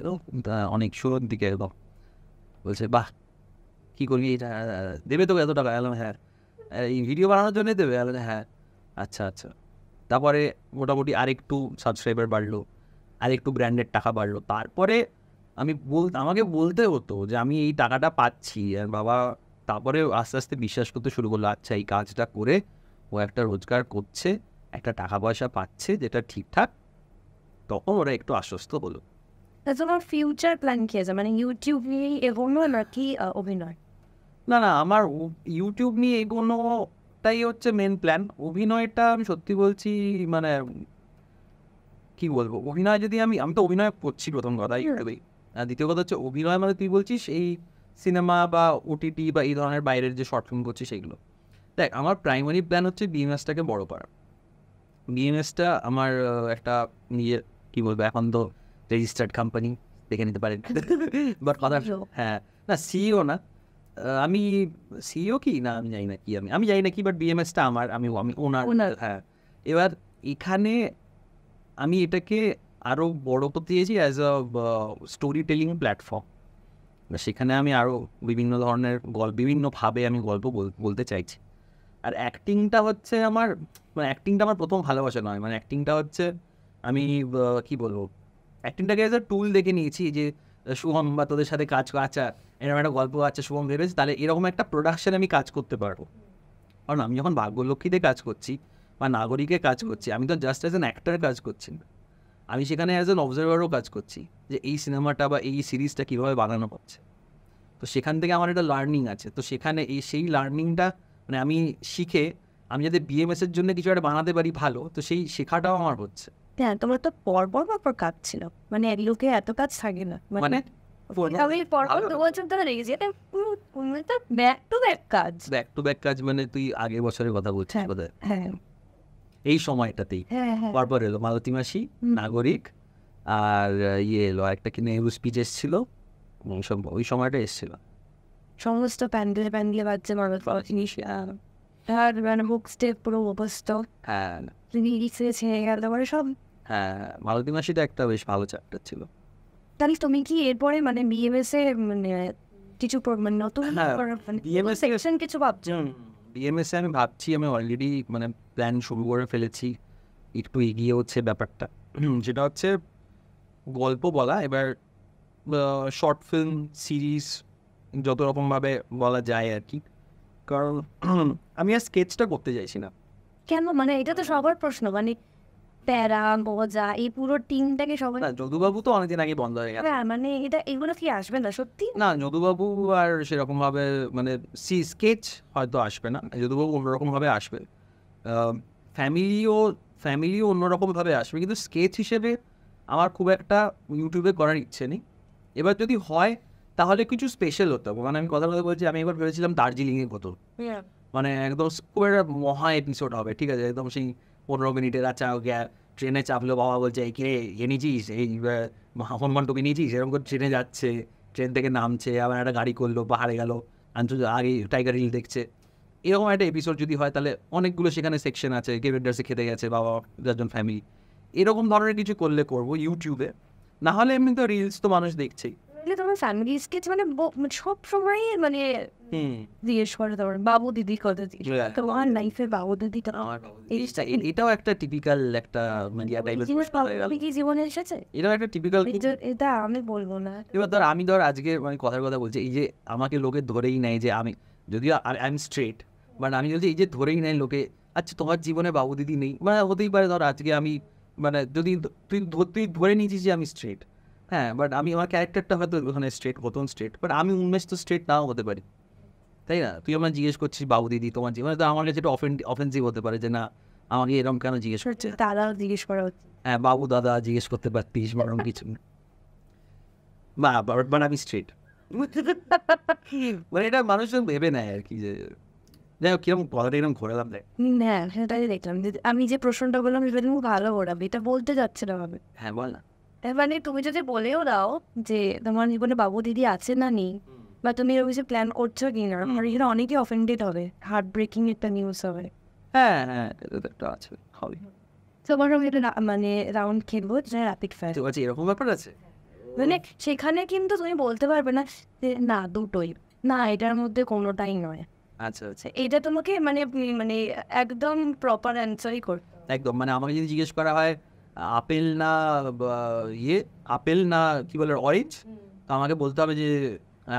অনেক শুরুর দিকে একদম, বলছে বাহ কী করবি এটা, দেবে তোকে এত টাকা? এলাম হ্যাঁ। এই ভিডিও বানানোর জন্যই দেবে? এলাম হ্যাঁ। আচ্ছা আচ্ছা। তারপরে মোটামুটি আরেকটু সাবস্ক্রাইবার বাড়লো, আরেকটু ব্র্যান্ডের টাকা বাড়লো, তারপরে আমাকে বলতে হতো যে আমি এই টাকাটা পাচ্ছি, আর বাবা তারপরে আস্তে আস্তে বিশ্বাস করতে শুরু করলো, আচ্ছা এই কাজটা করে ও একটা রোজগার করছে, একটা টাকা পয়সা পাচ্ছে যেটা ঠিকঠাক, তখন ওরা একটু আশ্বস্ত হলো। তোমার ফিউচার প্ল্যান কি আছে, মানে ইউটিউব নিয়ে এগোনো নাকি অভিনয়? না না, আমার ইউটিউব নিয়ে এগোনোটাই হচ্ছে মেন প্ল্যান। অভিনয়টা আমি সত্যি বলছি, মানে কি বলবো, অভিনয় যদি আমি তো অভিনয় করছি প্রথম কথা ইউটিউবেই, আর দ্বিতীয় কথা হচ্ছে অভিনয় মানে তুই বলছিস এই সিনেমা বা ওটিটি বা এই ধরনের বাইরের যে শর্ট ফিল্ম করছিস সেগুলো। দেখ, আমার প্রাইমারি প্ল্যান হচ্ছে বিএমএসটাকে বড় করা। বিএমএসটা আমার একটা নিজের কী বলবো, এখন তো রেজিস্টার্ড কোম্পানি, দেখে নিতে পারেন, বাট কথা হ্যাঁ না সিইও না, আমি সিইও কি না আমি জানি না কি, আমি জানি না কি, বাট বিএমএসটা আমার, আমি ওনার। হ্যাঁ, এবার এখানে আমি এটাকে আরও বড় করতে চেয়েছি as a story telling platform. সেখানে আমি আরও বিভিন্ন ধরনের বিভিন্নভাবে আমি গল্প বলতে চাইছি। আর অ্যাক্টিংটা হচ্ছে আমার, মানে অ্যাক্টিংটা আমার প্রথম ভালোবাসা নয়, মানে অ্যাক্টিংটা হচ্ছে আমি কী বলবো, অ্যাক্টিংটাকে অ্যাজ আ টুল দেখে নিয়েছি যে শুভম বা তোদের সাথে কাজ আচ্ছা এরকম একটা গল্প আছে শুভম ভেবেছে, তাহলে এরকম একটা প্রোডাকশানে আমি কাজ করতে পারবো। কারণ আমি যখন ভাগ্যলক্ষ্মীতে কাজ করছি বা নাগরিকে কাজ করছি, আমি তো জাস্ট অ্যাজ অ্যান অ্যাক্টার কাজ করছি না, আমি সেখানে অ্যাজ অ্যান অবজারভারও কাজ করছি যে এই সিনেমাটা বা এই সিরিজটা কীভাবে বানানো হচ্ছে। তো সেখান থেকে আমার একটা লার্নিং আছে, তো সেখানে সেই লার্নিংটা মানে আমি শিখে আমি যাতে বিএমএসের জন্য কিছু একটা বানাতে পারি ভালো, তো সেই শেখাটাও আমার হচ্ছে। হ্যাঁ, তোমার তো পর কাজ ছিল, মানে লোকে এত কাজ থাকে না, মানে আমি পর 2 বছর ধরে রেখেছি, এটা তো ব্যাক টু ব্যাক কাজ, মানে তুই আগের বছরের কথা বলছিস বোধহয়। হ্যাঁ, এই সময়টাতেই পরপর এলো মালতী মাসি, নাগরিক, আর এলো একটা কি নেহরু স্পিচ এসেছিল, ওই সময়টা এসেছিল, সমস্ত প্যান্ডেলে বাজছে মানুষ জিনিস, আর মানে বুক স্টেপ পুরো অবস্থ, হ্যাঁ ছেড়ে গেল মানে সব। হ্যাঁ, মালতী মাসিটা একটা বেশ ভালো চ্যাপ্টার ছিল। তাহলে তুমি কি এরপরে মানে বিএমএস এ মানে কিছু মানে নতুন বিএমএস সেকশন কিছু ভাবছো? বিএমএস এ আমি ভাবছি, আমি অলরেডি মানে প্ল্যান শুরু করে ফেলেছি, একটু এগিয়ে হচ্ছে ব্যাপারটা, যেটা হচ্ছে গল্প বলা, এবার শর্ট ফিল্ম সিরিজ যত রকমভাবে বলা যায় আর কি, কারণ আমি আর স্কেচটা করতে চাইছি না। কেন, মানে এটা তো সবার প্রশ্ন, মানে প্যারা মজা এই পুরো টিমটাকে সবাই, যদুবাবু তো অনেকদিন আগে বন্ধ হয়ে গেছে, মানে এগুলো কি আসবে না সত্যি? না যদুবাবু আর সেরকম ভাবে মানে স্কেচ হয়তো আসবে না, যদুবাবু অন্যরকমভাবে আসবে, ফ্যামিলিও অন্যরকমভাবে আসবে, কিন্তু স্কেচ হিসেবে আমার খুব একটা ইউটিউবে করার ইচ্ছে নেই। এবার যদি হয় তাহলে কিছু স্পেশাল হতে হবে, মানে আমি কথা বলছি, আমি একবার ভেবেছিলাম দার্জিলিংয়ে কত, মানে একদম খুব একটা মহা এপিসোড হবে, ঠিক আছে, একদম সেই 15 মিনিটের। আচ্ছা ট্রেনে চাপলো, বাবা বলছে এই কিরে এ নিয়েছিস, এই হনুমান টুপি নিয়েছিস, এরকম করে ট্রেনে যাচ্ছে, ট্রেন থেকে নামছে, আবার একটা গাড়ি করলো, পাহাড়ে গেল, আগে টাইগার হিল দেখছে। এরকম একটা এপিসোড যদি হয় তাহলে অনেকগুলো সেখানে সেকশন আছে, কেভেন্ডার্সে খেতে গেছে বাবা, 4জন ফ্যামিলি, এরকম ধরনের কিছু করলে করবো ইউটিউবে। না হলে এমনি তো রিলস তো মানুষ দেখছেই। তোমার ফ্যামিলি স্কেচ মানে সব সময় মানে জিজ্ঞেস করে তোমার বাবু দিদি কত তোমার লাইফে বাবু দিদি এটাও একটা টিপিক্যাল একটা মিডিয়া টাইপের কি জীবনে এসেছে, এটাও একটা টিপিক্যাল। এটা আমি বলবো না। এবার ধর আজকে মানে কথার কথা বলছি, এই যে আমাকে লোকে ধরেই নেয় যে আমি, যদিও আই এম স্ট্রেট, বাট আমি যদি এই যে ধরেই নেয় লোকে, আচ্ছা তোমার জীবনে বাবু দিদি নেই, মানে হতেই পারে ধর আজকে আমি মানে যদি তুই ধরে নিয়েছিস যে আমি স্ট্রেট, হ্যাঁ, বাট আমি আমার ক্যারেক্টারটা হয়তো ওখানে স্ট্রেট, প্রথম স্ট্রেট, বাট আমি উন্মেষ তো স্ট্রেট নাও হতে পারি, তাই না? তুই আমার জিজ্ঞেস করছিস বাবু দিদি তোমার জীবনে, তো আমার কাছে একটা অফেন্সিভ হতে পারে যে না আমাকে এরকম কেন জিজ্ঞেস করছে, দাদা জিজ্ঞেস করা হচ্ছে, হ্যাঁ বাবু দাদা জিজ্ঞেস করতে পারতিস বা এরকম কিছু, বা বাট আমি স্ট্রেট, মানে এটা মানুষজন ভেবে নেয় আর কি, যে যাই হোক কিরকম কথাটা এরকম ঘোরালাম দেখ। হ্যাঁ সেটাই দেখলাম যে আমি যে প্রশ্নটা বললাম সেটা তুমি ভালো ওড়াবে, এটা বলতে যাচ্ছে না ভাবে। হ্যাঁ বল না। মানে তুমি যদি বলেও দাও যে তোমার জীবনে বাবু দিদি আছে না নেই, বা তুমি এরকম কিছু প্ল্যান করছো কি না, আর এখানে অনেকে অফেন্ডেড হবে, হার্ট ব্রেকিং একটা নিউজ হবে। হ্যাঁ হ্যাঁ এটা তো একটা আছে হবে। তোমার সঙ্গে একটা মানে রাউন্ড খেলবো, যেটা র্যাপিড ফায়ার। তো আছে এরকম ব্যাপার আছে, মানে সেখানে কিন্তু তুমি বলতে পারবে না যে না দুটোই না, এটার মধ্যে কোনোটাই নয়। আচ্ছা আচ্ছা এটা তোমাকে মানে মানে একদম প্রপার অ্যান্সারই করতে হবে। একদম। মানে আমাকে যদি জিজ্ঞেস করা হয় আপেল না আপেল না কি বলে অরেঞ্জ, তো আমাকে বলতে হবে যে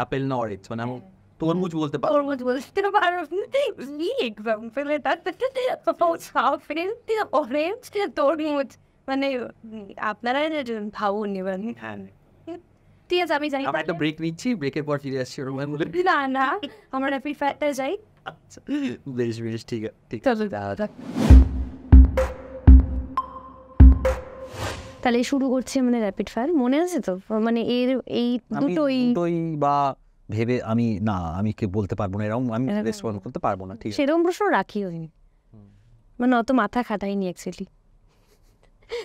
আপেল না অরেঞ্জ, মানে আমি তরমুজ বলতে পারবো। তরমুজ বলতে পারো এক্সাম্পল এটা অরেঞ্জ তরমুজ মানে আপনারা ভাবুন এবার। হ্যাঁ ঠিক আছে আমি যাই, আমরা একটা ব্রেক নিচ্ছি, ব্রেকের পর ফিরে আসছি ওরকম বলে। না না আমরা র্যাপিড ফায়ারটা যাই। আচ্ছা বেশ বেশ ঠিক আছে ঠিক চলো দাদা তাহলে শুরু করছি মানে র্যাপিড ফায়ার, মনে আছে তো মানে এর এই দুটোই বা ভেবে আমি না আমি কে বলতে পারবো না, এরকম আমি রেসপন্ড করতে পারবো না, ঠিক আছে সেরকম প্রশ্ন রাখি হয়নি, মানে অত মাথা খাটাইনি অ্যাকচুয়ালি,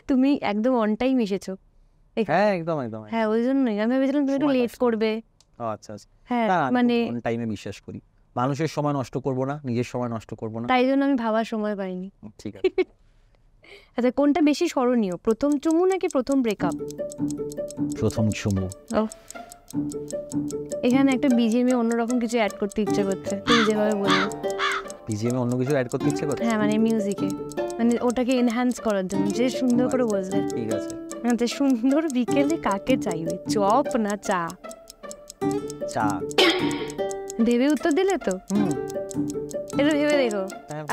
তুমি একদম অন টাইম এসেছো। হ্যাঁ একদম একদম। হ্যাঁ ওই জন্যই আমি ভেবেছিলাম তুমি একটু লেট করবে। আচ্ছা আচ্ছা হ্যাঁ মানে মানে অন টাইমে বিশ্বাস করি, মানুষের সময় নষ্ট করব না, নিজের সময় নষ্ট করব না, তাই জন্য আমি ভাবার সময় পাইনি। ঠিক আছে। আচ্ছা কোনটা বেশি স্মরণীয়, প্রথম চুমু নাকি প্রথম ব্রেকআপ? প্রথম চুমু। এখানে একটা বিজিএমে অন্যরকম কিছু অ্যাড করতে ইচ্ছে করছে, তুমি যেভাবে বললে। বিজিএমে অন্য কিছু অ্যাড করতে ইচ্ছে করছে? হ্যাঁ মানে মিউজিকে, মানে ওটাকে এনহ্যান্স করার জন্য, যে সুন্দর করে বললে। ঠিক আছে। যে সুন্দর বিকেলে কাকে চাইবে, চপ না চা? চা। ভেবে উত্তর দিলে তো, এটা ভেবে দেখো।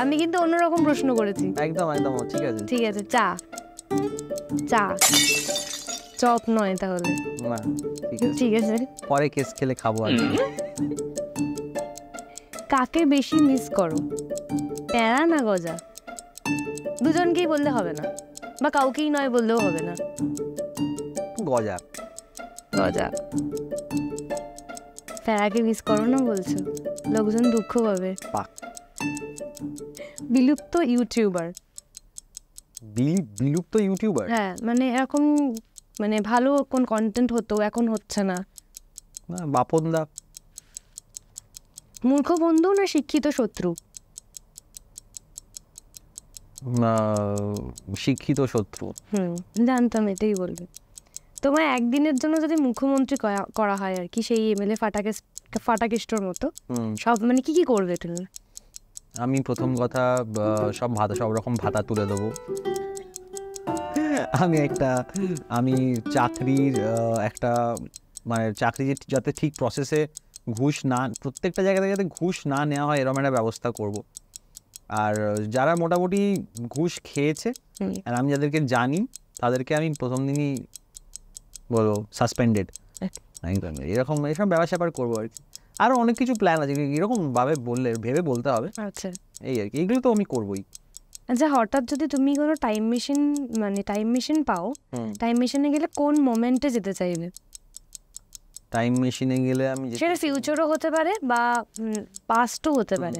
আমি কিন্তু অন্যরকম প্রশ্ন করেছি। একদম একদম ঠিক আছে ঠিক আছে চা, চা চপ নয় তাহলে না, ঠিক আছে পরে কেস খেলে খাবো আর কি। কাকে বেশি মিস করো, প্যারা না গজা? দুজনকেই বললে হবে না, বা কাউকেই নয় বললেও হবে না। গজা। গজা। প্যারাকে মিস করো না বলছো, লোকজন দুঃখ পাবে। বিলুপ্ত ইউটিউবার। বিলুপ্ত ইউটিউবার? হ্যাঁ মানে এরকম মানে ভালো কোন কন্টেন্ট হতো এখন হচ্ছে না। বাপন দা। মূর্খ বন্ধু না শিক্ষিত শত্রু? শিক্ষিত শত্রু। জানতাম এটাই বলবে। তোমার একদিনের জন্য যদি মুখ্যমন্ত্রী করা হয় আর কি, সেই এমএলএ ফাটাকেষ্টর মতো, সব মানে কি কি করবে তুমি? আমি প্রথম কথা সব রকম ভাতা তুলে দেবো। আমি চাকরির একটা মানে চাকরি যাতে ঠিক প্রসেসে ঘুষ না, প্রত্যেকটা জায়গাতে যাতে ঘুষ না নেওয়া হয় এরকম একটা ব্যবস্থা করব। আর যারা মোটামুটি ঘুষ খেয়েছে আর আমি যাদেরকে জানি তাদেরকে আমি প্রথম দিনই বলবো সাসপেন্ডেড, এরকম এসব ব্যবসা ব্যাপার করবো আর কি। আরও অনেক কিছু প্ল্যান আছে, এরকম ভাবে ভেবে বলতে হবে। আচ্ছা এই আর কি, এগুলো তো আমি করবোই। আচ্ছা হঠাৎ যদি তুমি কোনো টাইম মেশিন পাও, টাইম মেশিনে গেলে কোন মোমেন্টে যেতে চাইবে? টাইম মেশিনে গেলে আমি সেটা ফিউচারও হতে পারে বা পাস্টও হতে পারে।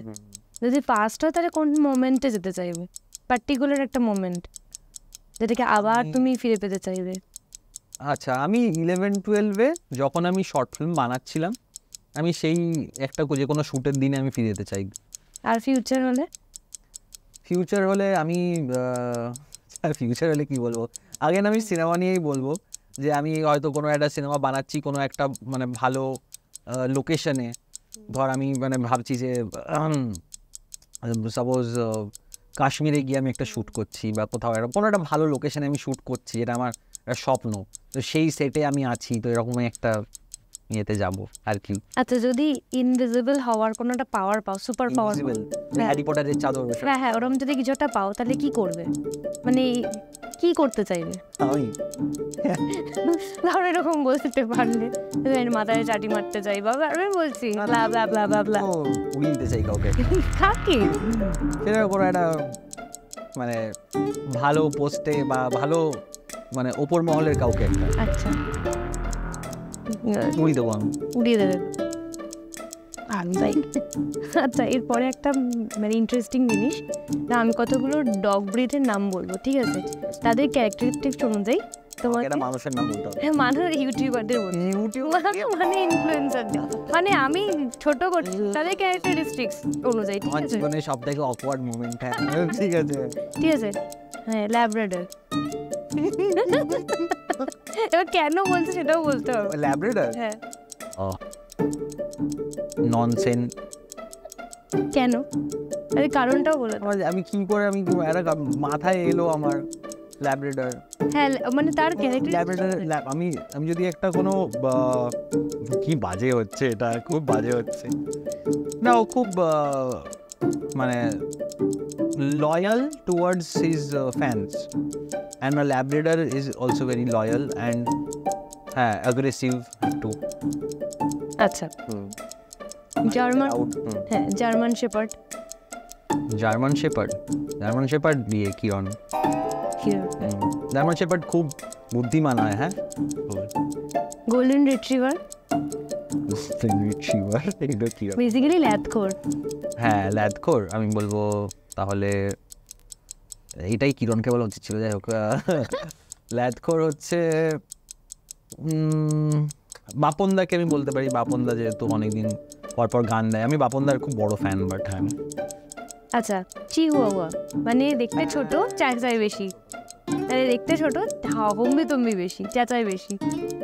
যদি পাস্ট হয় তাহলে কোন মোমেন্টে যেতে চাইবে, পার্টিকুলার একটা মোমেন্ট যেটাকে আবার তুমি ফিরে পেতে চাইবে? আচ্ছা, আমি 11-12-এ যখন আমি শর্ট ফিল্ম বানাচ্ছিলাম, আমি সেই একটা যে কোনো শ্যুটের দিনে আমি ফিরে যেতে চাই। আর ফিউচার হলে? ফিউচার হলে আমি ফিউচার হলে কি বলবো, আগেন আমি সিনেমা নিয়েই বলবো যে আমি হয়তো কোনো একটা সিনেমা বানাচ্ছি কোনো একটা মানে ভালো লোকেশনে। ধর আমি মানে ভাবছি যে সাপোজ কাশ্মীরে গিয়ে আমি একটা শ্যুট করছি বা কোথাও কোনো একটা ভালো লোকেশনে আমি শ্যুট করছি, এটা আমার একটা স্বপ্ন। তো সেই সেটে আমি আছি, তো এরকমই একটা ইয়েতে যাবো আর কি। আচ্ছা, যদি ইনভিজিবল হওয়ার কোনো একটা পাওয়ার পাও, সুপার পাওয়ার, হ্যারি পটারের চাদর, হ্যাঁ হ্যাঁ, ওরকম যদি কিছু একটা পাও তাহলে কি করবে, মানে কি করতে চাইবে? আমি ধর এরকম বলতে পারলে মাথায় চাটি মারতে চাই বাবা, আমি বলছি ব্লা ব্লা ব্লা ব্লা ব্লা, উড়িয়ে দিতে চাই কাউকে, কাকে? সেটা কোনো একটা মানে ভালো পোস্টে বা ভালো মানে ওপর মহলের কাউকে একটা আচ্ছা উড়িয়ে দেবো আমি। উড়িয়ে দেবে? আচ্ছা, এরপরে একটা মানে ইন্টারেস্টিং জিনিস, না আমি কতগুলো ডগ ব্রিডের নাম বলবো, ঠিক আছে? তাদের ক্যারেক্টারিস্টিক্স অনুযায়ী তোমাকে এটা মানুষের নাম বলতে হবে। হ্যাঁ, মানুষ ইউটিউবারদের মানে ইনফ্লুয়েন্সার, মানে আমি ছোট করছি তাদের ক্যারেক্টারিস্টিক্স অনুযায়ী, ঠিক আমার আছে? জীবনে সব থেকে অকওয়ার্ড মোমেন্ট, হ্যাঁ ঠিক আছে ঠিক আছে, হ্যাঁ ল্যাব্রাডর। এবার কেন বলছে সেটাও বলতে হবে। ল্যাব্রাডর, হ্যাঁ ননসেন্স। কেন? আরে কারণটাও বলে দাও। আমি কি করে আমি একটা মাথায় এলো আমার ল্যাব্রাডর। হ্যাঁ মানে তার ক্যারেক্টার ল্যাব্রাডর আমি আমি যদি একটা কোনো কি বাজে হচ্ছে, এটা খুব বাজে হচ্ছে না, ও খুব মানে loyal towards his fans, and my Labrador is also very loyal and হ্যাঁ অ্যাগ্রেসিভ টু। আচ্ছা, জার্মান, হ্যাঁ German shepherd. German shepherd, German shepherd দিয়ে কিরণ, জার্মান শেপার্ড খুব বুদ্ধিমান হয়। হ্যাঁ, গোল্ডেন রিট্রিভার, রিট্রিভার এটা কি? বেসিক্যালি ল্যাথখোর। হ্যাঁ ল্যাথখোর আমি বলবো, তাহলে এটাই কিরণকে বলা উচিত ছিল, যাই হোক। ল্যাথখোর হচ্ছে বাপনদাকে আমি বলতে পারি, বাপনদা যেহেতু অনেকদিন পরপর গান দেয়, আমি বাপনদার খুব বড় ফ্যান। বাট হ্যাঁ, আচ্ছা চিহুয়াহুয়া, মানে দেখতে ছোট চেঁচাই বেশি, মানে দেখতে ছোট হম্বি তম্বি বেশি, চেঁচাই বেশি,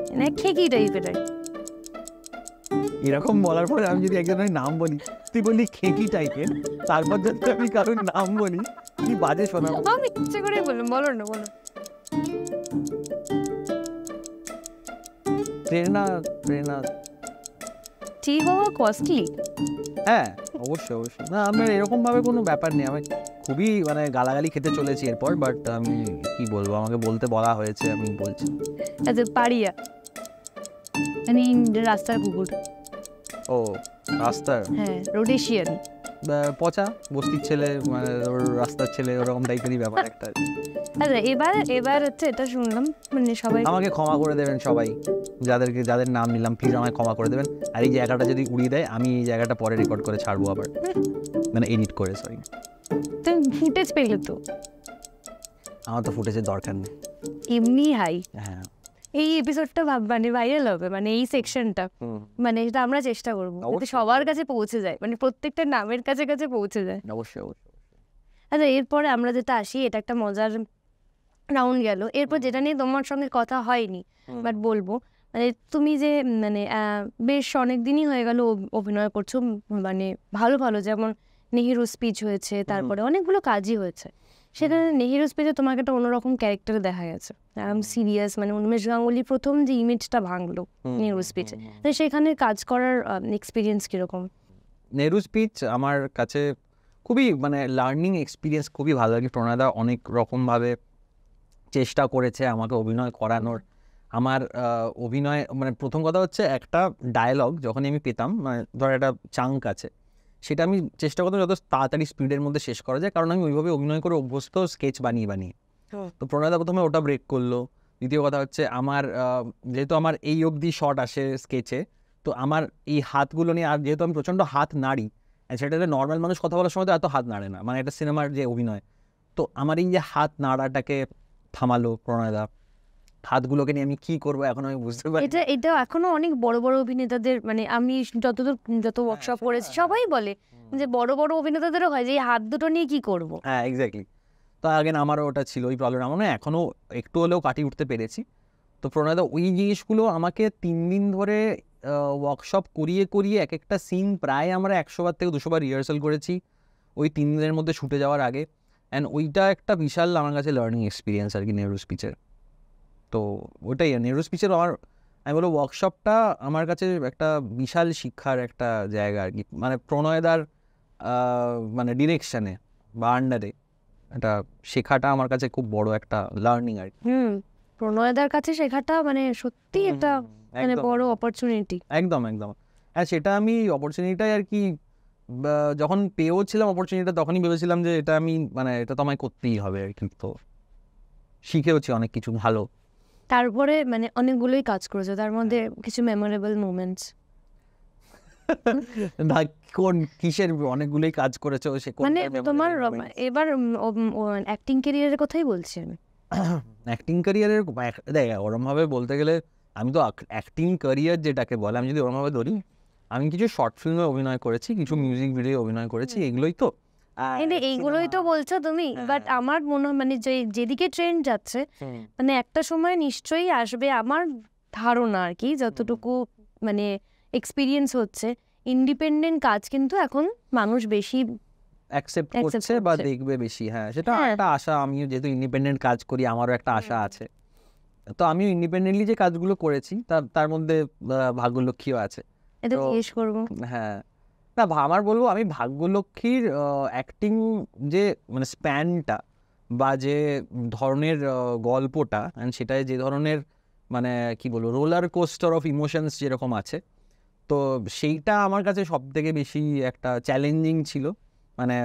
মানে খেকি টাইপের। এরকম বলার পরে আমি যদি একজনের নাম বলি, তুই বললি খেকি টাইপের, তারপর যদি আমি কারোর নাম বলি, কি বাজে শোনাবো। আমি ইচ্ছে করে বললাম, বলো না বলো। প্রেরণা, প্রেরণা চিহুয়াহুয়া কস্টলি? হ্যাঁ অবশ্যই অবশ্যই। না আমার এরকম ভাবে কোনো ব্যাপার নেই, আমি খুবই মানে গালাগালি খেতে চলেছি এরপর, বাট আমি কি বলবো, আমাকে বলতে বলা হয়েছে আমি বলছি। আচ্ছা পাড়িয়া, মানে রাস্তার কুকুর। ও রাস্তার, হ্যাঁ রোডেশিয়ান, পচা বস্তির ছেলে, মানে ওর রাস্তার ছেলে, ওরকম টাইপেরই ব্যাপার একটা। আচ্ছা এবার হচ্ছে এটা শুনলাম, মানে সবাই আমাকে ক্ষমা করে দেবেন সবাই, যাদের নাম নিলাম, প্লিজ আমায় ক্ষমা করে দেবেন। আর এই জায়গাটা যদি উড়িয়ে দেয়, আমি এই জায়গাটা পরে রেকর্ড করে ছাড়বো আবার, মানে এডিট করে। সরি, তুমি ফুটেজ পেলে তো? আমার তো ফুটেজের দরকার নেই, এমনি হাই। হ্যাঁ এই এপিসোডটা মানে ভাইরাল হবে, মানে এই সেকশনটা, মানে এটা আমরা চেষ্টা করবো যাতে সবার কাছে পৌঁছে যায়, মানে প্রত্যেকটা নামের কাছে কাছে পৌঁছে যায়। অবশ্যই অবশ্যই। আচ্ছা এরপরে আমরা যেটা আসি, এটা একটা মজার রাউন্ড গেল। এরপর যেটা নিয়ে তোমার সঙ্গে কথা হয়নি, বাট বলবো, মানে তুমি যে মানে বেশ অনেক দিনই হয়ে গেল অভিনয় করছো, মানে ভালো ভালো, যেমন নেহেরু স্পিচ হয়েছে, তারপরে অনেকগুলো কাজই হয়েছে। সেখানে নেহেরু স্পিচে তোমাকে একটা অন্যরকম ক্যারেক্টারে দেখা গেছে, সিরিয়াস, মানে উন্মেষ গাঙ্গুলি প্রথম যে ইমেজটা ভাঙলো নেহেরু স্পিচে, তো সেখানে কাজ করার এক্সপিরিয়েন্স কীরকম? নেহেরু স্পিচ আমার কাছে খুবই মানে লার্নিং এক্সপিরিয়েন্স, খুবই ভালো লাগে। প্রণয়দা অনেক রকমভাবে চেষ্টা করেছে আমাকে অভিনয় করানোর। আমার অভিনয় মানে প্রথম কথা হচ্ছে, একটা ডায়লগ যখনই আমি পেতাম, মানে ধর একটা চাঙ্ক আছে, সেটা আমি চেষ্টা করতাম যত তাড়াতাড়ি স্পিডের মধ্যে শেষ করা যায়, কারণ আমি ওইভাবে অভিনয় করে অভ্যস্ত, স্কেচ বানিয়ে বানিয়ে। তো প্রণয়দা প্রথমে ওটা ব্রেক করলো। দ্বিতীয় কথা হচ্ছে, আমার যেহেতু আমার এই অবধি শট আসে স্কেচে, তো আমার এই হাতগুলো নিয়ে, আর যেহেতু আমি প্রচণ্ড হাত নাড়ি, সেটাতে নর্মাল মানুষ কথা বলার সময় তো এত হাত নাড়ে না, মানে এটা সিনেমার যে অভিনয়। তো আমার এই যে হাত নাড়াটাকে থামালো প্রণয়দা, হাতগুলোকে নিয়ে আমি কি করবো এখন আমি বুঝতে পারি। এটা এখনো অনেক বড় বড় অভিনেতাদের, মানে আমি যত ওয়ার্কশপ করেছি সবাই বলে যে বড় বড় অভিনেতাদেরও হয় যে এই হাত দুটো নিয়ে কি করব। হ্যাঁ এক্স্যাক্টলি। তো আগেন আমারও ওটা ছিল ওই প্রবলেম, আমার না এখনও একটু হলেও কাটিয়ে উঠতে পেরেছি। তো প্রণয়দা ওই জিনিসগুলো আমাকে 3 দিন ধরে ওয়ার্কশপ করিয়ে করিয়ে এক একটা সিন প্রায় আমরা 100 বার থেকে 200 বার রিহার্সাল করেছি ওই 3 দিনের মধ্যে শুটে যাওয়ার আগে। অ্যান্ড ওইটা একটা বিশাল আমার কাছে লার্নিং এক্সপিরিয়েন্স আর কি নেহরু স্পিচের। তো ওটাই নেহরু স্পিচের আমি বলবো ওয়ার্কশপটা আমার কাছে একটা বিশাল শিক্ষার একটা জায়গা আর কি, মানে প্রণয়দার মানে ডিরেকশানে বা আন্ডারে এটা শেখাটা আমার কাছে খুব বড় একটা লার্নিং আর কি। প্রণয়দার কাছে শেখাটা মানে সত্যি একটা মানে বড় অপরচুনিটি। একদম একদম। হ্যাঁ সেটা আমি অপরচুনিটিটাই আর কি যখন পেয়েও ছিলাম অপরচুনিটিটা তখনই ভেবেছিলাম যে এটা আমি মানে এটা তো আমায় করতেই হবে আর কি। তো শিখেওছি অনেক কিছু ভালো। তারপরে মানে অনেকগুলোই কাজ করেছো, তার মধ্যে কিছু মেমোরেবল মোমেন্টস কোন কিসের অনেকগুলোই কাজ করেছো সে মানে তোমার এবার অ্যাক্টিং ক্যারিয়ারের কথাই বলছি আমি। অ্যাক্টিং ক্যারিয়ারের দেখ ওরমভাবে বলতে গেলে আমি তো অ্যাক্টিং ক্যারিয়ার যেটাকে বলে আমি যদি ওরমভাবে ধরি, আমি কিছু শর্ট ফিল্মে অভিনয় করেছি, কিছু মিউজিক ভিডিও অভিনয় করেছি, এগুলোই তো। এইগুলোই তো বলছো তুমি, বাট আমার মনে হয় মানে যেদিকে ট্রেন্ড যাচ্ছে মানে একটা সময় নিশ্চয়ই আসবে, আমার ধারণা আর কি যতটুকু মানে এক্সপিরিয়েন্স হচ্ছে, ইন্ডিপেন্ডেন্ট কাজ কিন্তু এখন মানুষ বেশি অ্যাকসেপ্ট করছে বা দেখবে বেশি। হ্যাঁ সেটা একটা আশা, আমিও যেহেতু ইন্ডিপেন্ডেন্ট কাজ করি আমারও একটা আশা আছে। তো আমিও ইন্ডিপেন্ডেন্টলি যে কাজগুলো করেছি তার মধ্যে ভাগ্যলক্ষ্মীও আছে। এটা জিজ্ঞেস করবো। হ্যাঁ না আমার বলবো আমি ভাগ্যলক্ষ্মীর অ্যাক্টিং যে মানে স্প্যানটা বা যে ধরনের গল্পটা সেটায় যে ধরনের মানে কি বলবো রোলার কোস্টার অফ ইমোশনস যেরকম আছে, তো সেইটা আমার কাছে সব থেকে বেশি একটা চ্যালেঞ্জিং ছিল মানে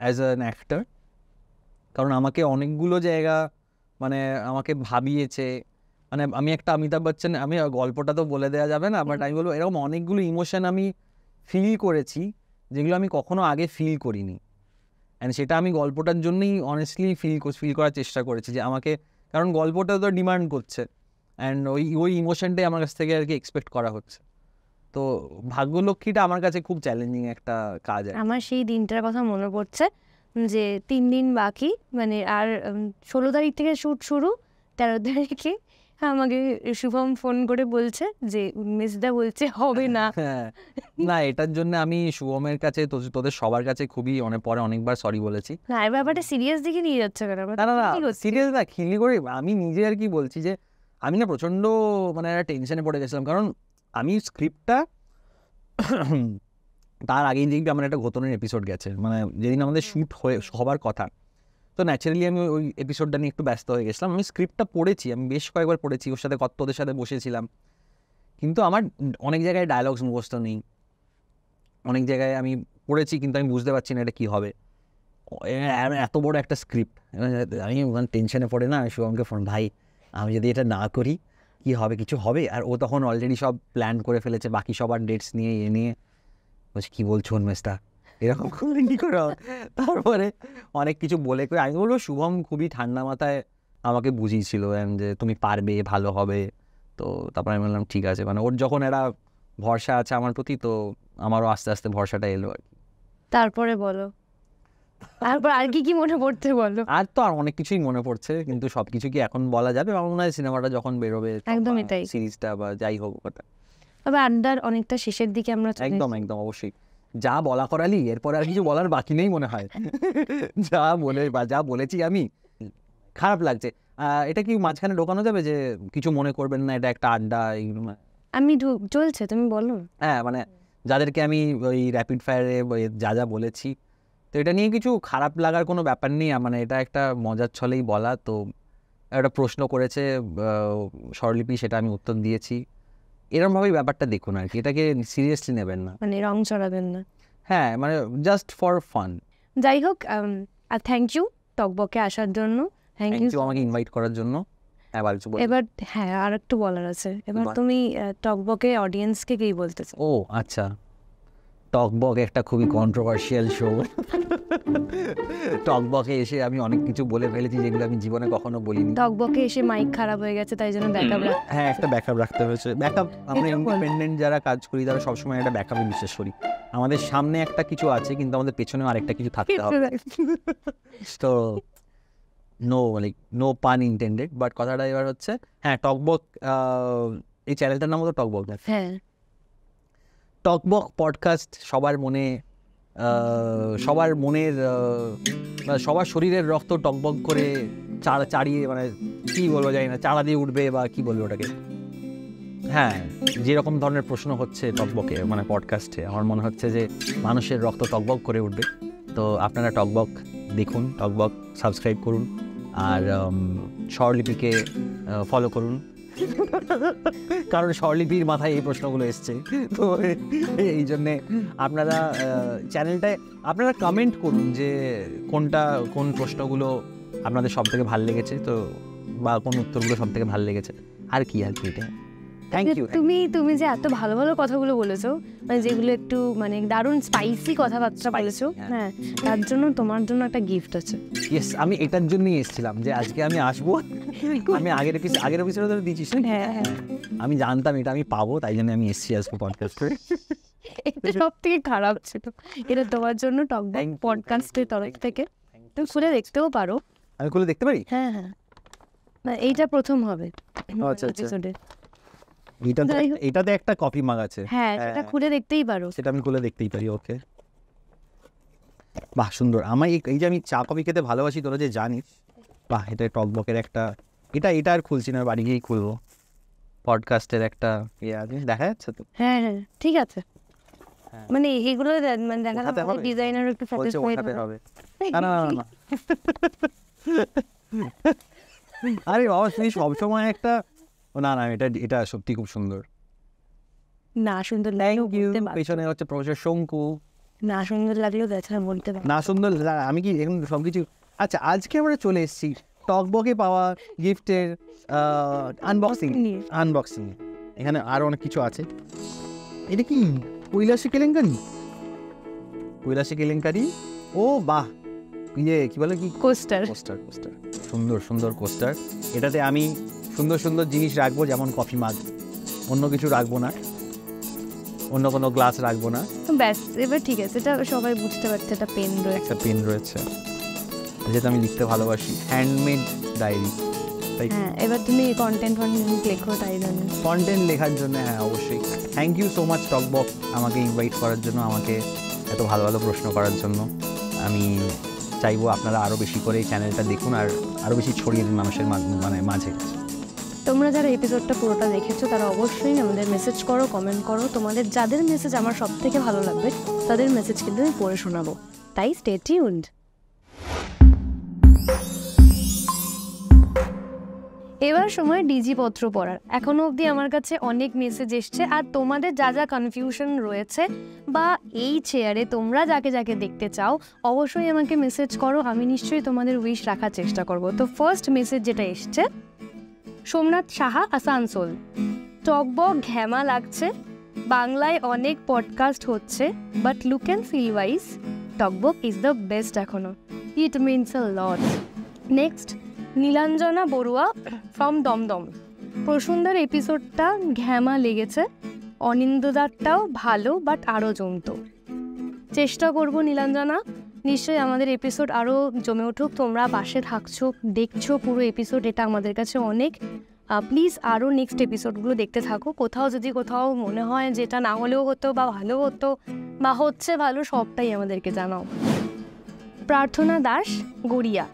অ্যাজ অ্যান অ্যাক্টর। কারণ আমাকে অনেকগুলো জায়গা মানে আমাকে ভাবিয়েছে, মানে আমি একটা অমিতাভ বচ্চন, আমি গল্পটা তো বলে দেওয়া যাবে না, বাট আমি বলবো এরকম অনেকগুলো ইমোশন আমি ফিল করেছি যেগুলো আমি কখনো আগে ফিল করিনি। অ্যান্ড সেটা আমি গল্পটার জন্যই অনেস্টলি ফিল করার চেষ্টা করেছি যে আমাকে, কারণ গল্পটা তো ডিমান্ড করছে অ্যান্ড ওই ইমোশনটাই আমার কাছ থেকে আর কি এক্সপেক্ট করা হচ্ছে। তো ভাগ্যলক্ষ্মীটা আমার কাছে খুব চ্যালেঞ্জিং একটা কাজ। আমার সেই দিনটার কথা মনে পড়ছে যে 3 দিন বাকি, মানে আর 16 তারিখ থেকে শ্যুট শুরু, 13 তারিখে আমাকে শুভম ফোন করে বলছে যে উন্মেষদা বলছে হবে না। না এটার জন্য আমি শুভমের কাছে তোদের সবার কাছে খুবই পরে অনেকবার সরি বলেছি। না এই ব্যাপারটা সিরিয়াস দিকে নিয়ে যাচ্ছে কেন? না সিরিয়াস না, খিল্লি করে আমি নিজে আর কি বলছি যে আমি না প্রচণ্ড মানে একটা টেনশনে পড়ে গেছিলাম, কারণ আমি স্ক্রিপ্টটা তার আগেই দেখবি আমার একটা ঘটনের এপিসোড গেছে, মানে যেদিন আমাদের শ্যুট হবার কথা, তো ন্যাচারালি আমি ওই এপিসোডটা নিয়ে একটু ব্যস্ত হয়ে গেছিলাম। আমি স্ক্রিপ্টটা পড়েছি, আমি বেশ কয়েকবার পড়েছি, ওর সাথে তোদের সাথে বসেছিলাম, কিন্তু আমার অনেক জায়গায় ডায়লগস মুখস্থ নেই, অনেক জায়গায় আমি পড়েছি কিন্তু আমি বুঝতে পারছি না এটা কী হবে, এত বড় একটা স্ক্রিপ্ট। আমি ওখানে টেনশনে পড়ে না শুভমকে ফোন, ভাই আমি যদি এটা না করি কি হবে, কিছু হবে? আর ও তখন অলরেডি সব প্ল্যান করে ফেলেছে বাকি সবার ডেটস নিয়ে নিয়ে, বলছে কী বলছো উন্মেষদা এরকম করলে কী করে হবে? তারপরে অনেক কিছু বলে করে আমি বলবো শুভম খুবই ঠান্ডা মাথায় আমাকে বুঝিয়েছিল যে তুমি পারবে, ভালো হবে। তো তারপরে আমি বললাম ঠিক আছে, মানে ওর যখন একটা ভরসা আছে আমার প্রতি, তো আমারও আস্তে আস্তে ভরসাটা এলো আর কি। তারপরে বলো, তারপর আর কি মনে পড়ছে বলো। আর তো আর অনেক কিছুই মনে পড়ছে, কিন্তু সবকিছু কি এখন বলা যাবে? আমার মনে হয় সিনেমাটা যখন বেরোবে, একদমই তাই, সিরিজটা বা যাই হোক ওটা, তবে আন্ডার অনেকটা শেষের দিকে আমরা একদম অবশ্যই যা বলা করালি এরপরে আর কিছু বলার বাকি নেই মনে হয়। যা বলেছি আমি, খারাপ লাগছে। এটা কি মাঝখানে ঢোকানো যাবে যে কিছু মনে করবেন না, এটা একটা আড্ডা? আমি চলছে, তুমি বলো। হ্যাঁ মানে যাদেরকে আমি ওই র্যাপিড ফায়ারে যা বলেছি, তো এটা নিয়ে কিছু খারাপ লাগার কোনো ব্যাপার নেই, মানে এটা একটা মজার ছলেই বলা। তো একটা প্রশ্ন করেছে স্বরলিপি, সেটা আমি উত্তর দিয়েছি, এরকমভাবেই ব্যাপারটা দেখুন আর কি, এটাকে সিরিয়াসলি নেবেন না, মানে রং চড়াবেন না। হ্যাঁ মানে জাস্ট ফর ফান। যাই হোক, আর থ্যাংক ইউ টকবকে আসার জন্য, থ্যাংক ইউ আমাকে ইনভাইট করার জন্য। এবার হ্যাঁ আর একটু বলার আছে, এবার তুমি টকবকে অডিয়েন্সকে কি বলতে চাও? ও আচ্ছা, টকবক একটা খুবই কন্ট্রোভার্সিয়াল শো। টকবকে এসে আমি অনেক কিছু বলে ফেলেছি যেগুলো আমি জীবনে কখনো বলিনি। টকবকে এসে মাইক খারাপ হয়ে গেছে, তাই জন্য ব্যাকআপ হ্যাঁ, একটা ব্যাকআপ রাখতে হয়েছে। ব্যাকআপ, আমরা ইন্ডিপেন্ডেন্ট যারা কাজ করি তারা সবসময় একটা ব্যাকআপে বিশ্বাস করি। আমাদের সামনে একটা কিছু আছে, কিন্তু আমাদের পেছনেও আরেকটা কিছু থাকতে হবে। তো নো পান ইন্টেন্ডেড, বাট কথাটা এবার হচ্ছে, হ্যাঁ টকবক, এই চ্যানেলটার নাম হলো টকবক। হ্যাঁ, টকবক পডকাস্ট সবার মনে, সবার মনের, সবার শরীরের রক্ত টকবক করে চাড়িয়ে, মানে কি বলবো জানি না, চাড়া দিয়ে উঠবে বা কি বলবো ওটাকে। হ্যাঁ, যেরকম ধরনের প্রশ্ন হচ্ছে টকবকে, মানে পডকাস্টে, আমার মনে হচ্ছে যে মানুষের রক্ত টকবক করে উঠবে। তো আপনারা টকবক দেখুন, টকবক সাবস্ক্রাইব করুন, আর স্বরলিপিকে ফলো করুন, কারণ স্বরলিপির মাথায় এই প্রশ্নগুলো এসছে। তো এই জন্যে আপনারা চ্যানেলটায় আপনারা কমেন্ট করুন যে কোন প্রশ্নগুলো আপনাদের সব থেকে ভালো লেগেছে, তো বা কোন উত্তরগুলো সব থেকে ভালো লেগেছে। আর কি এটা। Thank you. তুমি যে এত ভালো ভালো কথাগুলো বলেছো, মানে যেগুলো একটু মানে দারুণ স্পাইসি কথাবার্তা বলেছো, হ্যাঁ, তার জন্য তোমার জন্য একটা গিফট আছে। ইয়েস, আমি এটার জন্যই এসেছিলাম যে আজকে আমি আসবো। আমি আগের এপিসোডে তো দিয়েছিস। হ্যাঁ, আমি জানতাম এটা আমি পাবো, তাই জন্য আমি এসেছি আজকে পডকাস্টে। এটা সব থেকে খারাপ ছিল, এটা তোমার জন্য টকবক পডকাস্টের তরফ থেকে। তুমি খুলে দেখতেও পারো। আমি খুলে দেখতে পারি? হ্যাঁ, এইটা প্রথম হবে এপিসোডে। এটাতে একটা কফি মাগ আছে। হ্যাঁ, এটা খুলে দেখতেই পারো। সেটা আমি খুলে দেখতেই পারি। ওকে, বাহ, সুন্দর। আমার এই যে আমি চা কফি খেতে ভালোবাসি, তোরা যে জানিস। বাহ, এটা টকবকের একটা, এটা আর খুলছি না, বাড়ি গিয়েই খুলবো। পডকাস্টের একটা দেখা যাচ্ছে তো? হ্যাঁ, ঠিক আছে। মানে এগুলো মানে দেখাতে হবে, ডিজাইনার একটু স্যাটিসফাইড হবে। না, আরে বাবা, তুমি সবসময় একটা, না এটা সত্যি খুব সুন্দর। না সুন্দর লাগলেও বলতে পারো। পেছনে হচ্ছে প্রফেসর শঙ্কু। না সুন্দর লাগলেও দেখা বলতে পারো। না সুন্দর, আমি কি এখন সবকিছু। আচ্ছা, আজকে আমরা চলে এসেছি টকবকে পাওয়া গিফটের আনবক্সিং। এখানে আরো অনেক কিছু আছে। এটা কি কৈলাসী কেলেঙ্কারি? ও বাহ, কি বলে, কি কোস্টার। সুন্দর কোস্টার। এটাতে আমি সুন্দর জিনিস রাখবো, যেমন কফি মাগ, অন্য কিছু রাখবো না, অন্য কোনো গ্লাস রাখবো না। ব্যাস, এবার ঠিক আছে, এটা সবাই বুঝতে পারছে। এটা পেন রয়েছে, যেটা আমি লিখতে ভালোবাসি, হ্যান্ডমেড ডায়েরি। হ্যাঁ, এবার তুমি কন্টেন্ট লেখো, তাই জন্য কন্টেন্ট লেখার জন্য। হ্যাঁ, অবশ্যই। থ্যাংক ইউ সো মাচ টকবক, আমাকে ইনভাইট করার জন্য, আমাকে এত ভালো ভালো প্রশ্ন করার জন্য। আমি চাইবো আপনারা আরও বেশি করে এই চ্যানেলটা দেখুন, আর আরও বেশি ছড়িয়ে দিন মানুষের মাঝে। তোমরা যারা এপিসোডটা পুরোটা দেখেছো তারা অবশ্যই আমাদের মেসেজ করো, কমেন্ট করো। তোমাদের যাদের মেসেজ আমার সব থেকে ভালো লাগবে তাদের মেসেজ কিন্তু আমি পড়ে শোনাবো, তাই স্টে টিউনড। এবার সময় ডিজি পত্র পড়ার। এখনো অবধি আমার কাছে অনেক মেসেজ এসছে, আর তোমাদের যা কনফিউশন রয়েছে বা এই চেয়ারে তোমরা যাকে দেখতে চাও অবশ্যই আমাকে মেসেজ করো, আমি নিশ্চয়ই তোমাদের উইশ রাখার চেষ্টা করব। তো ফার্স্ট মেসেজ যেটা এসছে, সোমনাথ সাহা, আসানসোল। টকবক ঘ্যামা লাগছে, বাংলায় অনেক পডকাস্ট হচ্ছে, but look and feel wise Tokbok is the best এখনো। It means a lot. Next, Nilanjana Barua from Dumdum. প্রসুন্দর এপিসোডটা ঘ্যামা লেগেছে, অনিন্দদারটাও ভালো, বাট আরও জমত। চেষ্টা করব নীলাঞ্জনা, নিশ্চয়ই আমাদের এপিসোড আরও জমে উঠুক। তোমরা পাশে থাকছো, দেখছো পুরো এপিসোড, এটা আমাদের কাছে অনেক। প্লিজ আরও নেক্সট এপিসোডগুলো দেখতে থাকো। কোথাও মনে হয় যেটা না হলেও হতো বা ভালো হতো বা হচ্ছে ভালো, সবটাই আমাদেরকে জানাও। প্রার্থনা দাস, গড়িয়া।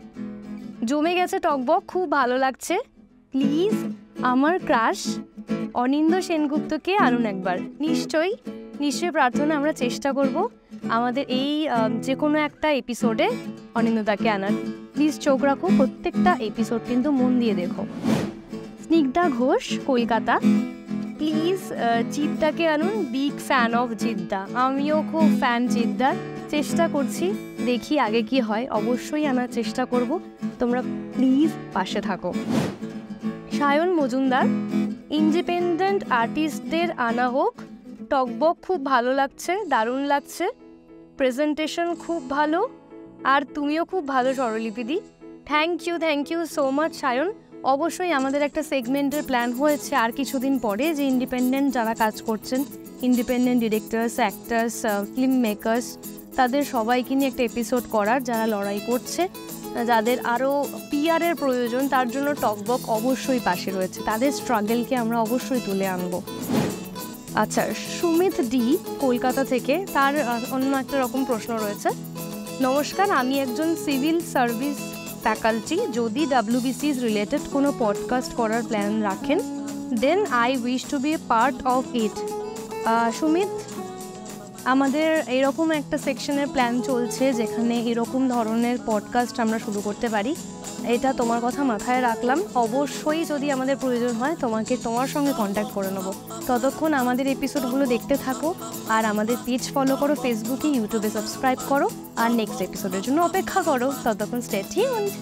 জমে গেছে টকবক, খুব ভালো লাগছে। প্লিজ আমার ক্রাশ অনিন্দ সেনগুপ্তকে আনুন একবার। নিশ্চয়ই প্রার্থনা, আমরা চেষ্টা করব আমাদের এই যে কোনো একটা এপিসোডে অনিন্দদাকে আনার। প্লিজ চোখ রাখো, প্রত্যেকটা এপিসোড কিন্তু মন দিয়ে দেখো। স্নিগ্ধা ঘোষ, কলকাতা। প্লিজ জিদ্দাকে আনুন, বিগ ফ্যান অফ জিদ্দা। আমিও খুব ফ্যান জিদ্দার, চেষ্টা করছি, দেখি আগে কি হয়। অবশ্যই আনার চেষ্টা করব, তোমরা প্লিজ পাশে থাকো। সায়ন মজুমদার, ইন্ডিপেন্ডেন্ট আর্টিস্টদের আনা হোক, টকবক খুব ভালো লাগছে, দারুণ লাগছে, প্রেজেন্টেশন খুব ভালো, আর তুমিও খুব ভালো স্বরলিপিদি। Thank you so much Sayan. অবশ্যই আমাদের একটা সেগমেন্টের প্ল্যান হয়েছে আর কিছুদিন পরে, যে ইন্ডিপেন্ডেন্ট যারা কাজ করছেন, independent directors, actors, film makers, তাদের সবাইকে নিয়ে একটা এপিসোড করার, যারা লড়াই করছে, যাদের আরও পিআরের প্রয়োজন, তার জন্য টকবক অবশ্যই পাশে রয়েছে। তাদের স্ট্রাগলকে আমরা অবশ্যই তুলে আনবো। আচ্ছা, সুমিত ডি কলকাতা থেকে, তার অন্য একটা রকম প্রশ্ন রয়েছে। নমস্কার, আমি একজন সিভিল সার্ভিস ফ্যাকাল্টি। যদি WBCs রিলেটেড কোনো পডকাস্ট করার প্ল্যান রাখেন, then I wish to be a part of it. Sumit, আমাদের এরকম একটা সেকশনের প্ল্যান চলছে যেখানে এরকম ধরনের পডকাস্ট আমরা শুরু করতে পারি। এটা তোমার কথা মাথায় রাখলাম। অবশ্যই যদি আমাদের প্রয়োজন হয় তোমার সঙ্গে কন্ট্যাক্ট করে নেবো। ততক্ষণ আমাদের এপিসোডগুলো দেখতে থাকো, আর আমাদের পেজ ফলো করো, ফেসবুকে, ইউটিউবে সাবস্ক্রাইব করো, আর নেক্সট এপিসোডের জন্য অপেক্ষা করো। ততক্ষণ স্টে টিউনড।